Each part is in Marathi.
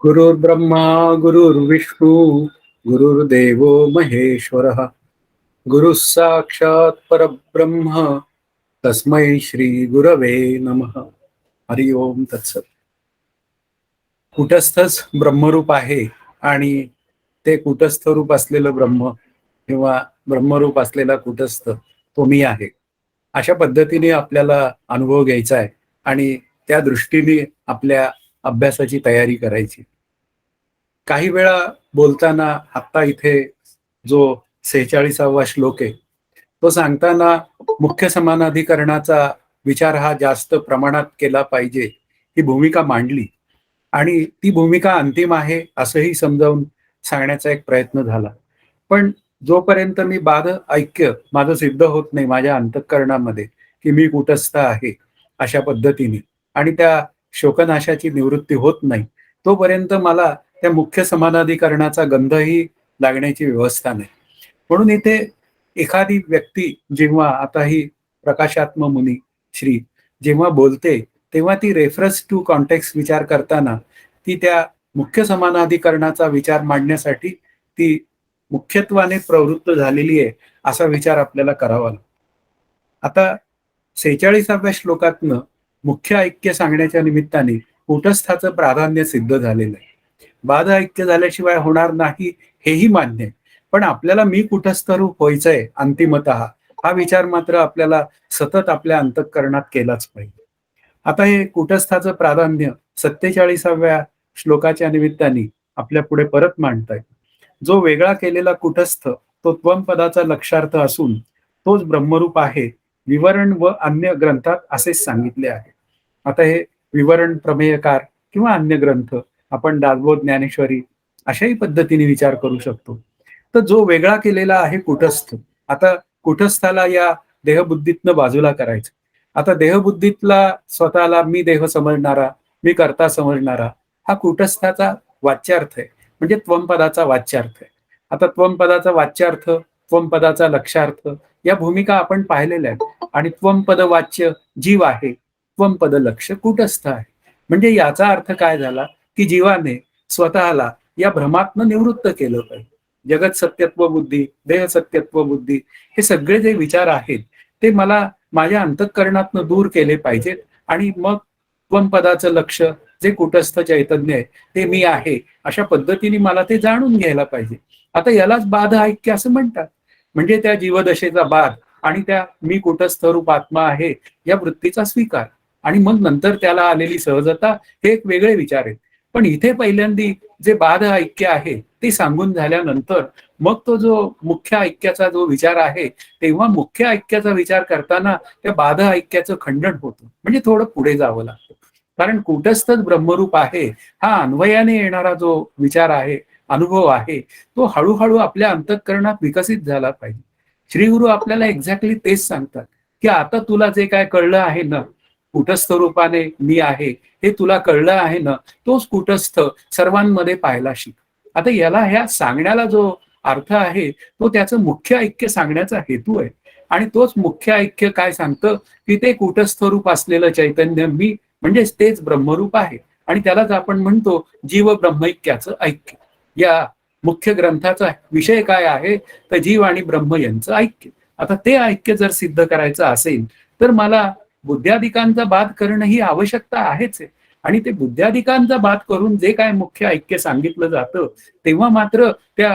गुरुर्ब्रह्मा गुरुर्विष्णू गुरुर्देवो महेश्वरः गुरुः साक्षात् परब्रह्म तस्मै श्री गुरवे नमः. हरि ओम तत्सत. कुटस्थच ब्रह्मरूप आहे आणि ते कुटस्थ रूप असलेलं ब्रह्म किंवा ब्रह्मरूप असलेला कुटस्थ तो मी आहे, अशा पद्धतीने आपल्याला अनुभव घ्यायचा आहे आणि त्या दृष्टीने आपल्या अभ्यासाची तयारी करायची. काही वेळा बोलताना आत्ता इथे जो 46वा श्लोक आहे तो सांगताना मुख्य समानाधिकरणाचा विचार हा जास्त प्रमाणात केला पाहिजे ही भूमिका मांडली आणि ती भूमिका अंतिम आहे असंही समजावून सांगण्याचा एक प्रयत्न झाला. पण जोपर्यंत मी बाध ऐक्य माझं सिद्ध होत नाही माझ्या अंतःकरणामध्ये की मी कुटस्थ आहे अशा पद्धतीने आणि त्या शोकनाशाची निवृत्ती होत नाही, तोपर्यंत मला त्या मुख्य समानाधिकरणाचा गंधही लागण्याची व्यवस्था नाही. म्हणून इथे एखादी व्यक्ती जेव्हा आता ही प्रकाशात्म मुनी श्री जेव्हा बोलते तेव्हा ती रेफरन्स टू कॉन्टेक्स्ट विचार करताना ती त्या मुख्य समानाधिकरणाचा विचार मांडण्यासाठी ती मुख्यत्वाने प्रवृत्त झालेली आहे असा विचार आपल्याला करावा लागतो. आता 46व्या श्लोकातनं मुख्य ऐक्य सांगण्याच्या निमित्ताने कुटस्थाचं प्राधान्य सिद्ध झालेलं आहे. बाध ऐक्य झाल्याशिवाय होणार नाही हेही मान्य आहे, पण आपल्याला मी कुटस्थ रूप व्हायचंय अंतिमतः हा विचार मात्र आपल्याला सतत आपल्या अंतःकरणात केलाच पाहिजे. आता हे कुटस्थाचं प्राधान्य 47व्या श्लोकाच्या निमित्ताने आपल्या पुढे परत मांडताय. जो वेगळा केलेला कुटस्थ तो त्वम पदाचा लक्षार्थ असून तोच ब्रह्मरूप आहे विवरण व अन्य ग्रंथात असेच सांगितले आहे. आता हे विवरण प्रमेयकार किंवा अन्य ग्रंथ आपण दासबोध ज्ञानेश्वरी अशाही पद्धतीने विचार करू शकतो. तर जो वेगळा केलेला आहे कुटस्थ, आता कुटस्थाला या देहबुद्धीतनं बाजूला करायचं. आता देहबुद्धीतला स्वतःला मी देह समजणारा, मी कर्ता समजणारा हा कुटस्थाचा वाच्यार्थ आहे, म्हणजे त्वमपदाचा वाच्यार्थ आहे. आता त्वमपदाचा वाच्यार्थ, त्वमपदाचा लक्षार्थ या भूमिका आपण पाहिलेल्या आहेत आणि त्वमपद वाच्य जीव आहे, त्वमपद लक्ष कुटस्थ आहे. म्हणजे याचा अर्थ काय झाला की जीवाने स्वतःला या भ्रमातनं निवृत्त केलं पाहिजे. जगत सत्यत्व बुद्धी, देह सत्यत्व बुद्धी हे सगळे जे विचार आहेत ते मला माझ्या अंतःकरणातनं दूर केले पाहिजेत आणि मग त्वमपदाचं लक्ष जे कुटस्थ चैतन्य आहे ते मी आहे अशा पद्धतीने मला ते जाणून घ्यायला पाहिजे. आता यालाच बाध ऐक्य असं म्हणतात. म्हणजे त्या जीवदशेचा बाध आणि त्या मी कुटस्थ रूप आत्मा आहे या वृत्तीचा स्वीकार आणि मग नंतर त्याला आलेली सहजता हे एक वेगळे विचार आहेत. पण इथे पहिल्यांदी जे बाध ऐक्य आहे ते सांगून झाल्यानंतर मग तो जो मुख्य ऐक्याचा जो विचार आहे तेव्हा मुख्य ऐक्याचा विचार करताना त्या बाध ऐक्याचं खंडन होतं. म्हणजे थोडं पुढे जावं लागतं, कारण कुटस्थच ब्रह्मरूप आहे हा अन्वयाने येणारा जो विचार आहे, अनुभव आहे, तो हळूहळू आपल्या अंतःकरणात विकसित झाला पाहिजे. श्रीगुरु आपल्याला एक्झॅक्टली तेच सांगतात की आता तुला जे काय कळलं आहे ना कुटस्थ रूपाने मी आहे हे तुला कळलं आहे ना, तोच कुटस्थ सर्वांमध्ये पाहायला शिक. आता याला ह्या सांगण्याला जो अर्थ आहे तो त्याचं मुख्य ऐक्य सांगण्याचा हेतू आहे आणि तोच मुख्य ऐक्य काय सांगतं की ते कुटस्थ रूप असलेलं चैतन्य मी म्हणजेच तेच ब्रह्मरूप आहे आणि त्यालाच आपण म्हणतो जीव ब्रह्मैक्याचं ऐक्य. या मुख्य ग्रंथाचा विषय काय आहे तर जीव आणि ब्रह्म यांचं ऐक्य. आता ते ऐक्य जर सिद्ध करायचं असेल तर मला बुद्ध्यादिकांचा बाध करणं ही आवश्यकता आहेच आहे आणि ते बुद्ध्यादिकांचा बाध करून जे काय मुख्य ऐक्य सांगितलं जातं तेव्हा मात्र त्या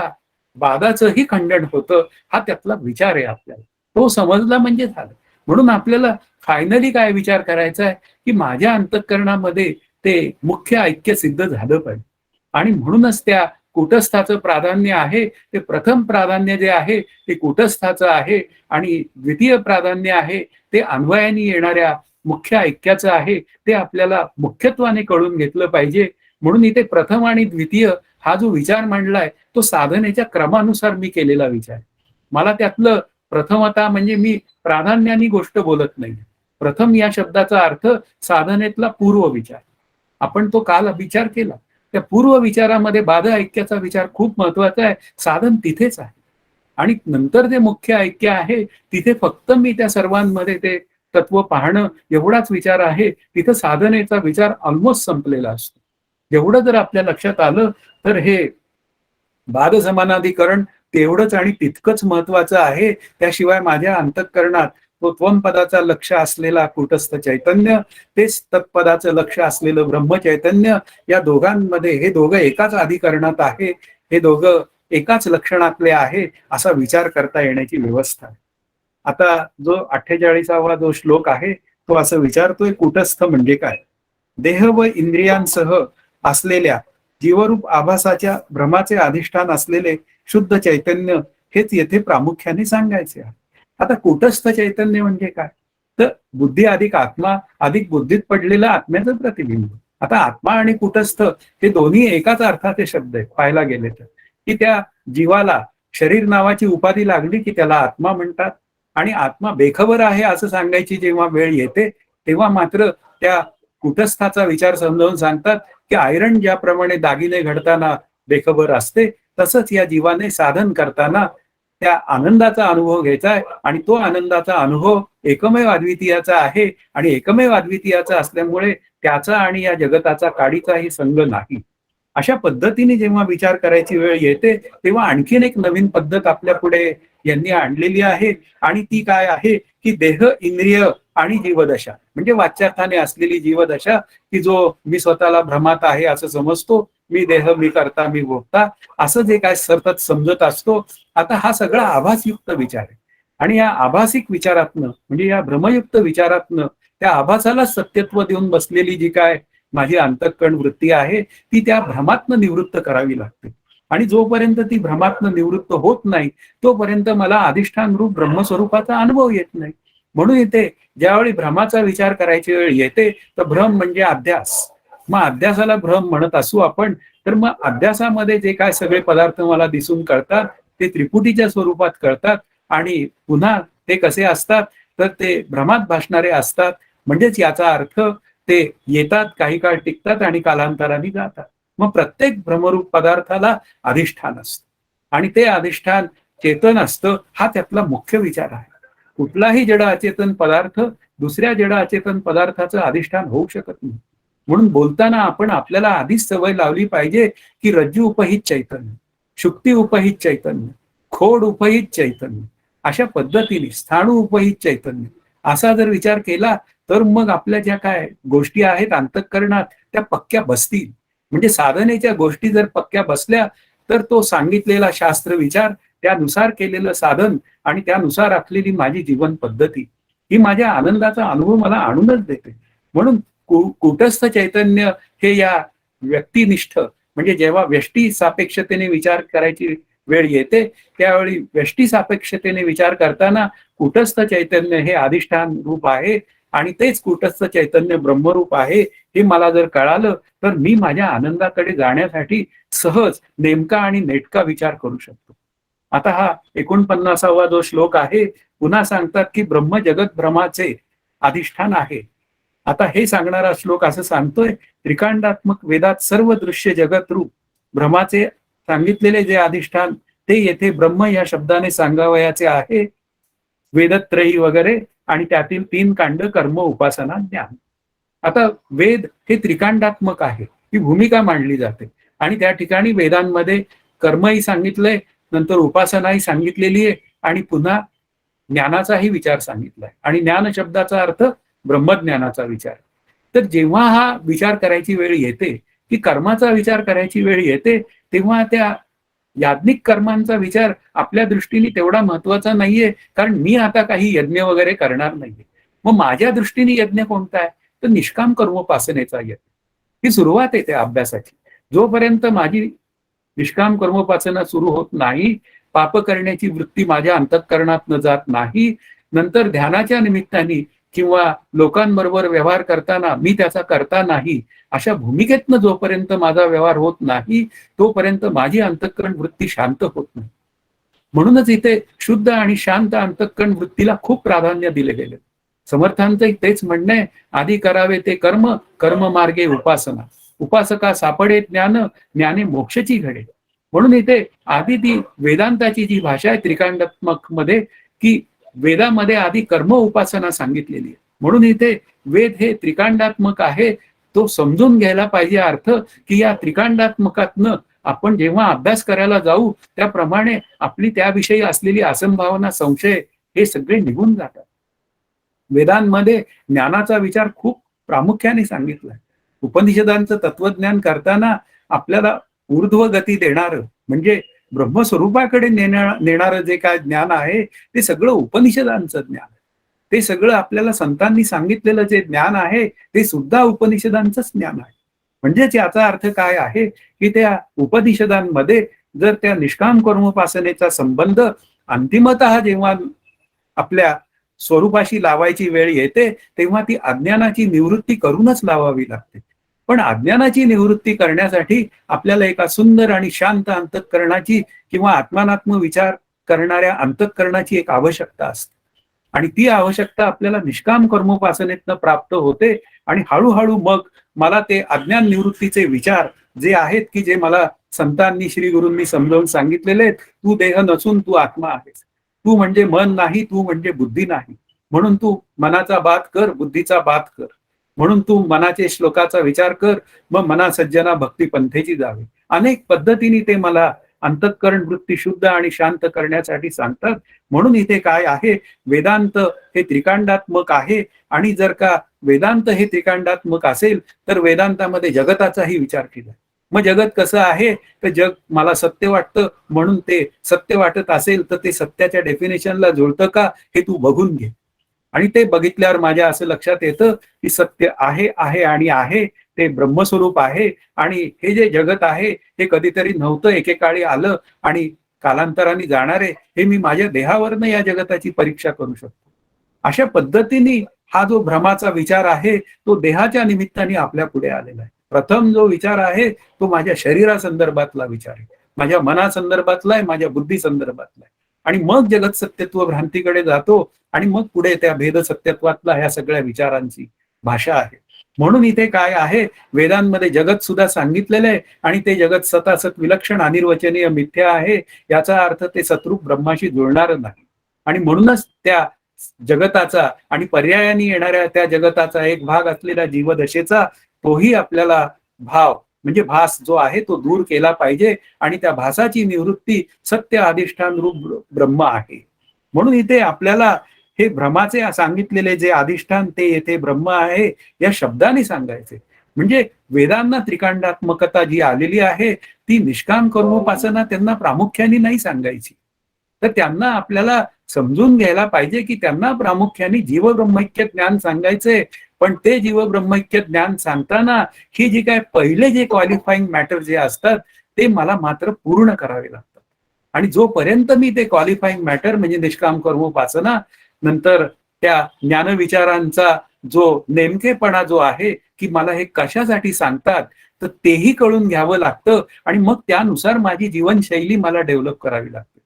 बाधाचंही खंडन होतं. हा त्यातला विचार आहे आपल्याला, तो समजला म्हणजे झालं. म्हणून आपल्याला फायनली काय विचार करायचा आहे की माझ्या अंतःकरणामध्ये ते मुख्य ऐक्य सिद्ध झालं पाहिजे आणि म्हणूनच त्या कुटस्थाचं प्राधान्य आहे ते प्रथम प्राधान्य जे आहे ते कुटस्थाचं आहे आणि द्वितीय प्राधान्य आहे ते अन्वयाने येणाऱ्या मुख्य ऐक्याचं आहे. ते आपल्याला मुख्यत्वाने कळून घेतलं पाहिजे. म्हणून इथे प्रथम आणि द्वितीय हा जो विचार मांडलाय तो साधनेच्या क्रमानुसार मी केलेला विचार. मला त्यातलं प्रथमता म्हणजे मी प्राधान्याने गोष्ट बोलत नाही. प्रथम या शब्दाचा अर्थ साधनेतला पूर्व विचार. आपण तो काल विचार केला. त्या पूर्व विचारामध्ये बाध ऐक्याचा विचार खूप महत्वाचा आहे. साधन तिथेच आहे आणि नंतर जे मुख्य ऐक्य आहे तिथे फक्त मी त्या सर्वांमध्ये ते तत्व पाहणं एवढाच विचार आहे. तिथं साधनेचा विचार ऑलमोस्ट संपलेला असतो. जेवढं जर आपल्या लक्षात आलं तर हे बाद समानाधिकरण तेवढंच आणि तितकंच महत्वाचं आहे. त्याशिवाय माझ्या अंतःकरणात तो त्वम पदाचा लक्ष असलेला कूटस्थ चैतन्य, तेच तत्पदाचं लक्ष असलेलं ब्रह्मचैतन्य, या दोघांमध्ये हे दोघं एकाच अधिकरणात आहे, हे दोघं एकाच लक्षणातले आहे, असा विचार करता येण्याची व्यवस्था आहे. आता जो 48वा जो श्लोक आहे तो असं विचारतोय, कूटस्थ म्हणजे काय? देह व इंद्रियांसह असलेल्या जीवरूप आभासाच्या भ्रमाचे अधिष्ठान असलेले शुद्ध चैतन्य हेच येथे प्रामुख्याने सांगायचे आहे. आता कूटस्थ चैतन्य म्हणजे काय? तर बुद्धी अधिक आत्मा अधिक बुद्धीत पडलेलं आत्म्याचं प्रतिबिंब. आता आत्मा आणि कूटस्थ हे दोन्ही एकाच अर्थाचे शब्द आहेत पाहायला गेले तर, की त्या जीवाला शरीर नावाची उपाधी लागली की त्याला आत्मा म्हणतात, आणि आत्मा बेखबर आहे असं सांगायची जेव्हा वेळ येते तेव्हा मात्र त्या कुटस्थाचा विचार समजावून सांगतात की आयरन ज्याप्रमाणे दागिने घडताना बेखबर असते, तसंच या जीवाने साधन करताना त्या आनंदाचा अनुभव घ्यायचा आहे, आणि तो आनंदाचा अनुभव एकमेव अद्वितीयाचा आहे, आणि एकमेव अद्वितीयाचा असल्यामुळे त्याचा आणि या जगताचा काडीचाही संग नाही. अशा पद्धतीने जेव्हा विचार करायची वेळ येते तेव्हा आणखीन एक नवीन पद्धत आपल्या पुढे यांनी आणलेली आहे, आणि ती काय आहे की देह, इंद्रिय आणि जीवदशा, म्हणजे वाच्यार्थाने असलेली जीवदशा, की जो मी स्वतःला भ्रमात आहे असं समजतो, मी देह, मी करता, मी भोगता, असं जे काय सतत समजत असतो. आता हा सगळा आभासयुक्त विचार आहे, आणि या आभासिक विचारातनं म्हणजे या भ्रमयुक्त विचारातनं त्या आभासाला सत्यत्व देऊन बसलेली जी काय माझी अंतःकरण वृत्ती आहे ती त्या भ्रमातनं निवृत्त करावी लागते. आणि जोपर्यंत ती भ्रमातनं निवृत्त होत नाही तोपर्यंत मला अधिष्ठान रूप ब्रह्मस्वरूपाचा अनुभव येत नाही. म्हणून इथे ज्यावेळी भ्रमाचा विचार करायची वेळ येते तर भ्रम म्हणजे अध्यास. मग अध्यासाला भ्रम म्हणत असू आपण, तर मग अध्यासामध्ये जे काय सगळे पदार्थ मला दिसून कळतात ते त्रिपुटीच्या स्वरूपात कळतात, आणि पुन्हा ते कसे असतात तर ते भ्रमात भासणारे असतात. म्हणजेच याचा अर्थ ते येतात, काही काळ टिकतात आणि कालांतराने जातात. मग प्रत्येक भ्रमरूप पदार्थाला अधिष्ठान असतं, आणि ते अधिष्ठान चेतन असतं. हा त्यातला मुख्य विचार आहे. कुठलाही जड अचेतन पदार्थ दुसऱ्या जड अचेतन पदार्थाचं अधिष्ठान होऊ शकत नाही. म्हणून बोलताना आपण आपल्याला आधीच सवय लावली पाहिजे की रज्जू उपहित चैतन्य, शुक्ती उपहित चैतन्य, खोड उपहित चैतन्य, अशा पद्धतीने स्थाणू उपहित चैतन्य असा जर विचार केला तर मग आपल्या ज्या काय गोष्टी आहेत अंतःकरणात त्या पक्क्या बसतील. म्हणजे साधनेच्या गोष्टी जर पक्क्या बसल्या तर तो सांगितलेला शास्त्र विचार, त्यानुसार केलेलं साधन आणि त्यानुसार आखलेली माझी जीवन पद्धती ही माझ्या आनंदाचा अनुभव मला आणूनच देते. म्हणून कूटस्थ चैतन्य हे या व्यक्तिनिष्ठ, म्हणजे जेव्हा व्यष्टी सापेक्षतेने विचार करायची वेळ येते त्यावेळी व्यष्टी सापेक्षतेने विचार करताना कूटस्थ चैतन्य हे अधिष्ठान रूप आहे, आणि तेच कूटस्थ चैतन्य ब्रह्मरूप आहे हे मला जर कळालं तर मी माझ्या आनंदाकडे जाण्यासाठी सहज नेमका आणि नेटका विचार करू शकतो. आता हा 49वा जो श्लोक आहे पुन्हा सांगतात की ब्रह्म जगत भ्रमाचे अधिष्ठान आहे. आता हे सांगणारा श्लोक असं सांगतोय, त्रिकांडात्मक वेदात सर्व दृश्य जगत रूप भ्रमाचे सांगितलेले जे अधिष्ठान ते येथे ब्रह्म या शब्दाने सांगावयाचे आहे. वेदत्रयी वगैरे, आणि त्यातील 3 कांड कर्म, उपासना, ज्ञान. आता वेद हे त्रिकांडात्मक आहे ही भूमिका मांडली जाते, आणि त्या ठिकाणी वेदांमध्ये कर्मही सांगितलंय, नंतर उपासनाही सांगितलेली आहे, आणि पुन्हा ज्ञानाचाही विचार सांगितलाय. आणि ज्ञान शब्दाचा अर्थ ब्रह्मज्ञानाचा विचार. तर जेव्हा हा विचार करायची वेळ येते की कर्माचा विचार करायची वेळ येते तेव्हा त्या याज्ञिक कर्मांचा विचार आपल्या दृष्टीने तेवढा महत्वाचा नाहीये, कारण मी आता काही यज्ञ वगैरे करणार नाहीये. मग माझ्या दृष्टीने यज्ञ कोणता आहे तर निष्काम कर्मोपासनेचा यज्ञ. ही सुरुवात आहे त्या अभ्यासाची. जोपर्यंत माझी निष्काम कर्मोपासना सुरू होत नाही, पाप करण्याची वृत्ती माझ्या अंतःकरणात जात नाही, नंतर ध्यानाच्या निमित्ताने किंवा लोकांबरोबर व्यवहार करताना मी त्याचा करता नाही, अशा भूमिकेतनं जोपर्यंत माझा व्यवहार होत नाही तोपर्यंत माझी अंतःकरण वृत्ती शांत होत नाही. म्हणूनच इथे शुद्ध आणि शांत अंतःकरण वृत्तीला खूप प्राधान्य दिले गेले. समर्थांचं तेच म्हणणं आहे, आधी करावे ते कर्म, कर्म मार्गे उपासना, उपासका सापडे ज्ञान, ज्ञाने मोक्षची घडे. म्हणून इथे आधी ती वेदांताची जी भाषा आहे त्रिकांडात्मक मध्ये, की वेदामध्ये आधी कर्म उपासना सांगितलेली आहे. म्हणून इथे वेद हे त्रिकांडात्मक आहे, तो समजून घ्यायला पाहिजे अर्थ, की या त्रिकांडात्मकातनं आपण जेव्हा अभ्यास करायला जाऊ त्याप्रमाणे आपली त्याविषयी असलेली असंभावना, संशय हे सगळे निघून जातात. वेदांमध्ये ज्ञानाचा विचार खूप प्रामुख्याने सांगितलाय. उपनिषदांचं तत्वज्ञान करताना आपल्याला ऊर्ध्व गती देणारं म्हणजे ब्रह्मस्वरूपाकडे नेणारं जे काय ज्ञान आहे ते सगळं उपनिषदांचं ज्ञान. ते सगळं आपल्याला संतांनी सांगितलेलं जे ज्ञान आहे ते सुद्धा उपनिषदांचंच ज्ञान आहे. म्हणजेच याचा अर्थ काय आहे की त्या उपनिषदांमध्ये जर त्या निष्काम कर्मोपासनेचा संबंध अंतिमतः जेव्हा आपल्या स्वरूपाशी लावायची वेळ येते तेव्हा ती अज्ञानाची निवृत्ती करूनच लावावी लागते. पण अज्ञानाची निवृत्ती करण्यासाठी आपल्याला एका सुंदर आणि शांत अंतःकरणाची किंवा आत्मानात्म विचार करणाऱ्या अंतःकरणाची एक आवश्यकता असते. आणि ती आवश्यकता आपल्याला निष्काम कर्मोपासनेतनं प्राप्त होते आणि हळूहळू मग मला ते अज्ञान निवृत्तीचे विचार जे आहेत की जे मला संतांनी, श्री गुरूंनी समजावून सांगितलेले आहेत, तू देह नसून तू आत्मा आहेस, तू म्हणजे मन नाही, तू म्हणजे बुद्धी नाही, म्हणून तू मनाचा बात कर, बुद्धीचा बात कर, म्हणून तू मनाचे श्लोकाचा विचार कर, मग मना सज्जना भक्ती पंथेची जावे. अनेक पद्धतीने ते मला अंतःकरण वृत्ती शुद्ध आणि शांत करण्यासाठी सांगतात. म्हणून इथे काय आहे, वेदांत हे त्रिकांडात्मक आहे आणि जर का वेदांत हे त्रिकांडात्मक असेल तर वेदांतामध्ये जगताचाही विचार केला. मग जगत कसं आहे तर जग मला सत्य वाटतं म्हणून ते सत्य वाटत असेल तर ते सत्याच्या डेफिनेशनला जुळतं का हे तू बघून घे. आणि ते बघितल्यावर माझ्या असं लक्षात येतं की सत्य आहे आहे आणि आहे ते ब्रह्मस्वरूप आहे आणि हे जे जगत आहे हे कधीतरी नव्हतं, एकेकाळी आलं आणि कालांतराने जाणारे, हे मी माझ्या देहावरनं या जगताची परीक्षा करू शकतो. अशा पद्धतीने हा जो भ्रमाचा विचार आहे तो देहाच्या निमित्ताने आपल्या पुढे आलेला आहे. प्रथम जो विचार आहे तो माझ्या शरीरासंदर्भातला विचार आहे, माझ्या मनासंदर्भातला आहे, माझ्या बुद्धी संदर्भातला आहे. आणि मग जगत सत्यत्व भ्रांतीकडे जातो आणि मग पुढे त्या भेद सत्यत्वातला ह्या सगळ्या विचारांची भाषा आहे. म्हणून इथे काय आहे, वेदांमध्ये जगत सुद्धा सांगितलेलं आहे आणि ते जगत सतासत विलक्षण अनिर्वचनीय मिथ्या आहे. याचा अर्थ ते सतरूप ब्रह्माशी जुळणार नाही. आणि म्हणूनच त्या जगताचा आणि पर्यायाने येणाऱ्या त्या जगताचा एक भाग असलेला जीवदशेचा तोही आपल्याला भाव म्हणजे भास जो आहे तो दूर केला पाहिजे आणि त्या भासाची निवृत्ती सत्य अधिष्ठान रूप ब्रह्म आहे. म्हणून इथे आपल्याला हे भ्रमाचे सांगितलेले जे अधिष्ठान ते येथे ब्रह्म आहे या शब्दाने सांगायचे. म्हणजे वेदांना त्रिकांडात्मकता जी आलेली आहे ती निष्काम कर्मोपासना त्यांना प्रामुख्याने नाही सांगायची. तर त्यांना आपल्याला समजून घ्यायला पाहिजे की त्यांना प्रामुख्याने जीव ब्रह्मैक्य ज्ञान सांगायचंय. पण ते जीव ब्रह्मैक्य ज्ञान सांगताना ही जी काय पहिले जे क्वालिफाईंग मॅटर जे असतात ते मला मात्र पूर्ण करावे लागतात. आणि जोपर्यंत मी ते क्वालिफाईंग मॅटर म्हणजे निष्काम कर्मोपासना नंतर त्या ज्ञानविचारांचा जो नेमकेपणा जो आहे की मला हे कशासाठी सांगतात तर तेही कळून घ्यावं लागतं. आणि मग त्यानुसार माझी जीवनशैली मला डेव्हलप करावी लागते.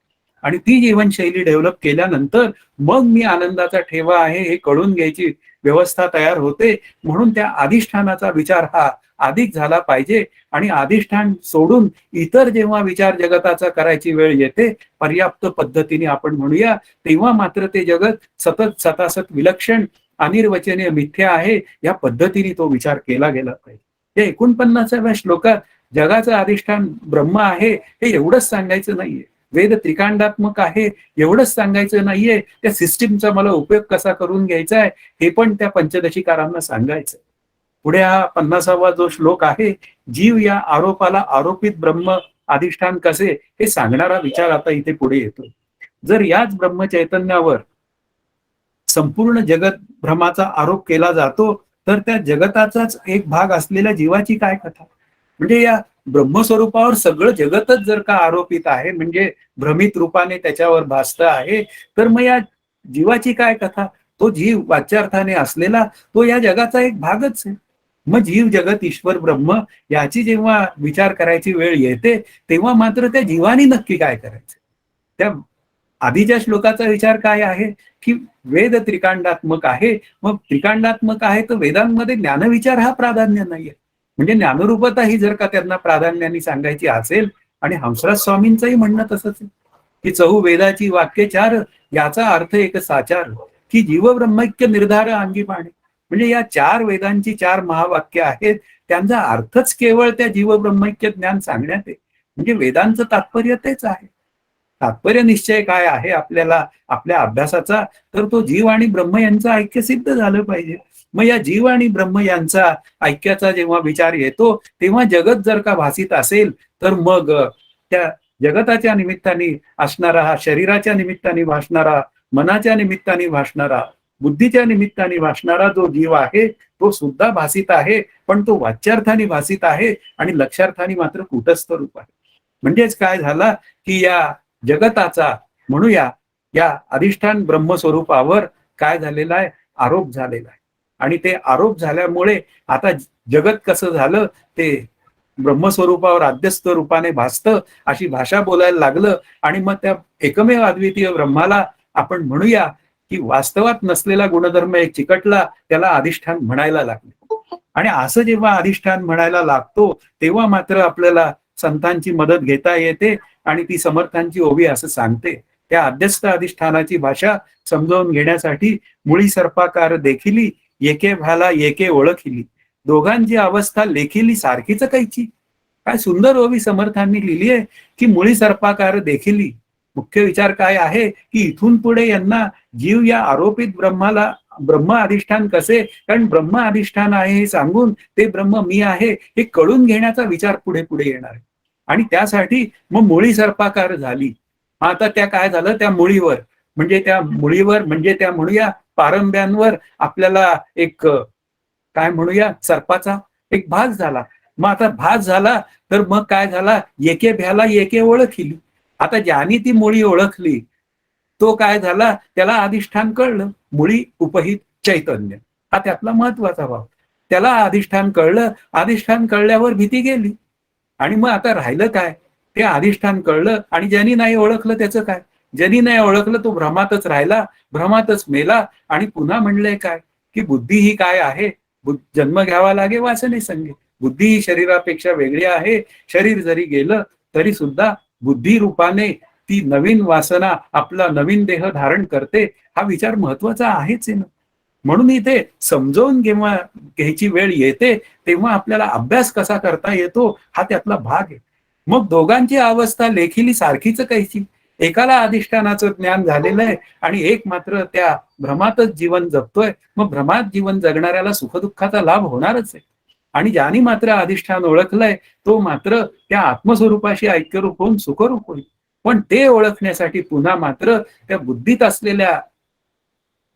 आणि ती जीवनशैली डेव्हलप केल्यानंतर मग मी आनंदाचा ठेवा आहे हे कळून घ्यायची व्यवस्था तयार होते. म्हणून त्या अधिष्ठानाचा विचार हा अधिक झाला पाहिजे. आणि अधिष्ठान सोडून इतर जेव्हा विचार जगताचा करायची वेळ येते पर्याप्त पद्धतीने आपण म्हणूया तेव्हा मात्र ते जगत सतत सतासत विलक्षण अनिर्वचनीय मिथ्या आहे या पद्धतीने तो विचार केला गेला पाहिजे. या 49व्या श्लोकात जगाचं अधिष्ठान ब्रह्म आहे हे एवढंच सांगायचं नाहीये, वेद त्रिकांडात्मक आहे एवढंच सांगायचं नाहीये, त्या सिस्टीमचा मला उपयोग कसा करून घ्यायचा आहे हे पण त्या पंचदशीकारांना सांगायचं. पुढे हा 50वा जो श्लोक आहे जीव या आरोपाला आरोपित ब्रह्म अधिष्ठान कसे हे सांगणारा विचार आता इथे पुढे येतो. जर याच ब्रह्मचैतन्यावर संपूर्ण जगत भ्रमाचा आरोप केला जातो तर त्या जगताचाच एक भाग असलेल्या जीवाची काय कथा. म्हणजे या ब्रह्मस्वरूपावर सगळं जगतच जर का आरोपित आहे म्हणजे भ्रमित रूपाने त्याच्यावर भासत आहे तर मग या जीवाची काय कथा. तो जीव वाच्यार्थाने असलेला तो या जगाचा एक भागच आहे. मग जीव जगत ईश्वर ब्रह्म याची जेव्हा विचार करायची वेळ येते तेव्हा मात्र त्या जीवानी नक्की काय करायचं. त्या आधीच्या श्लोकाचा विचार काय आहे की वेद त्रिकांडात्मक आहे. मग त्रिकांडात्मक आहे तर वेदांमध्ये ज्ञानविचार हा प्राधान्य नाहीये. म्हणजे ज्ञानरूपता ही जर का त्यांना प्राधान्याने सांगायची असेल आणि हंसराज स्वामींचंही म्हणणं तसंच आहे की चहू वेदाची वाक्य चार याचा अर्थ एक साचार की जीव ब्रह्मैक्य निर्धार अंगी पाणे. म्हणजे या 4 वेदांची 4 महावाक्य आहेत, त्यांचा अर्थच केवळ त्या जीवब्रह्मैक्य ज्ञान सांगण्यात आहे. म्हणजे वेदांचं तात्पर्य तेच आहे. तात्पर्य निश्चय काय आहे आपल्याला आपल्या अभ्यासाचा, तर तो जीव आणि ब्रह्म यांचं ऐक्य सिद्ध झालं पाहिजे. मग या जीव आणि ब्रह्म यांचा ऐक्याचा जेव्हा विचार येतो, तेव्हा जगत जर का भासित असेल, तर मग त्या जगताच्या निमित्ताने असणारा हा शरीराच्या निमित्ताने भासणारा, मनाच्या निमित्ताने भासणारा, बुद्धीच्या निमित्ताने भासणारा जो जीव आहे, तो सुद्धा भासित आहे, पण तो वाच्यार्थाने भासित आहे आणि लक्षार्थाने मात्र कूटस्थ रूप आहे. म्हणजेच काय झाला की या जगताचा म्हणूया या अधिष्ठान ब्रह्मस्वरूपावर काय झालेला आहे, आरोप झालेला आहे. आणि ते आरोप झाल्यामुळे आता जगत कसं झालं, ते ब्रह्मस्वरूपावर अध्यस्त रूपाने भासतं अशी भाषा बोलायला लागलं. आणि मग त्या एकमेव अद्वितीय ब्रह्माला आपण म्हणूया की वास्तवात नसलेला गुणधर्म एक चिकटला, त्याला अधिष्ठान म्हणायला लागले. आणि असं जेव्हा अधिष्ठान म्हणायला लागतो, तेव्हा मात्र आपल्याला संतांची मदत घेता येते आणि ती समर्थांची ओवी असं सांगते. त्या अध्यस्त अधिष्ठानाची भाषा समजावून घेण्यासाठी मुळी सर्पाकार देखिली, एके भाला एके ओळखिली, दोघांची अवस्था लेखिली सारखीच कायची. काय सुंदर ओवी समर्थांनी लिहिली आहे की मुळी सर्पाकार देखिली. मुख्य विचार काय आहे की इथून पुढे यांना जीव या आरोपित ब्रह्माला ब्रह्म अधिष्ठान कसे, कारण ब्रह्म अधिष्ठान आहे हे सांगून ते ब्रह्म मी आहे हे कळून घेण्याचा विचार पुढे पुढे येणार आहे. आणि त्यासाठी मग मुळी सर्पाकार झाली. आता त्या काय झालं, त्या मुळीवर म्हणजे त्या म्हणूया पारंब्यांवर आपल्याला एक काय म्हणूया सर्पाचा एक भास झाला. मग आता भास झाला तर मग काय झाला, एके भ्याला एके ओळखली. आता ज्याने ती मुळी ओळखली तो काय झाला, त्याला अधिष्ठान कळलं. मुळी उपहित चैतन्य हा त्यातला महत्वाचा भाव. त्याला अधिष्ठान कळलं. अधिष्ठान कळल्यावर भीती गेली. आणि मग आता राहिलं काय, ते अधिष्ठान कळलं. आणि ज्यांनी नाही ओळखलं त्याचं काय, ज्यांनी नाही ओळखलं तो भ्रमातच राहिला, भ्रमातच मेला. आणि पुन्हा म्हणलंय काय की बुद्धी ही काय आहे, जन्म घ्यावा लागे वासने संगे. बुद्धी ही शरीरापेक्षा वेगळी आहे. शरीर जरी गेलं तरी सुद्धा बुद्धी रूपाने ती नवीन वासना आपला नवीन देह धारण करते. हा विचार महत्वाचा आहेच आहे ना. म्हणून इथे समजावून जेव्हा घ्यायची वेळ येते तेव्हा आपल्याला अभ्यास कसा करता येतो हा त्यातला भाग आहे. मग दोघांची अवस्था लेखिली सारखीच कायची. एकाला अधिष्ठानाचं ज्ञान झालेलं आहे आणि एक मात्र त्या भ्रमातच जीवन जगतोय. मग भ्रमात जीवन जगणाऱ्याला सुखदुःखाचा लाभ होणारच आहे. आणि ज्याने मात्र अधिष्ठान ओळखलंय तो मात्र त्या आत्मस्वरूपाशी ऐक्यरूप होऊन सुखरूप होईल. पण ते ओळखण्यासाठी पुन्हा मात्र त्या बुद्धीत असलेल्या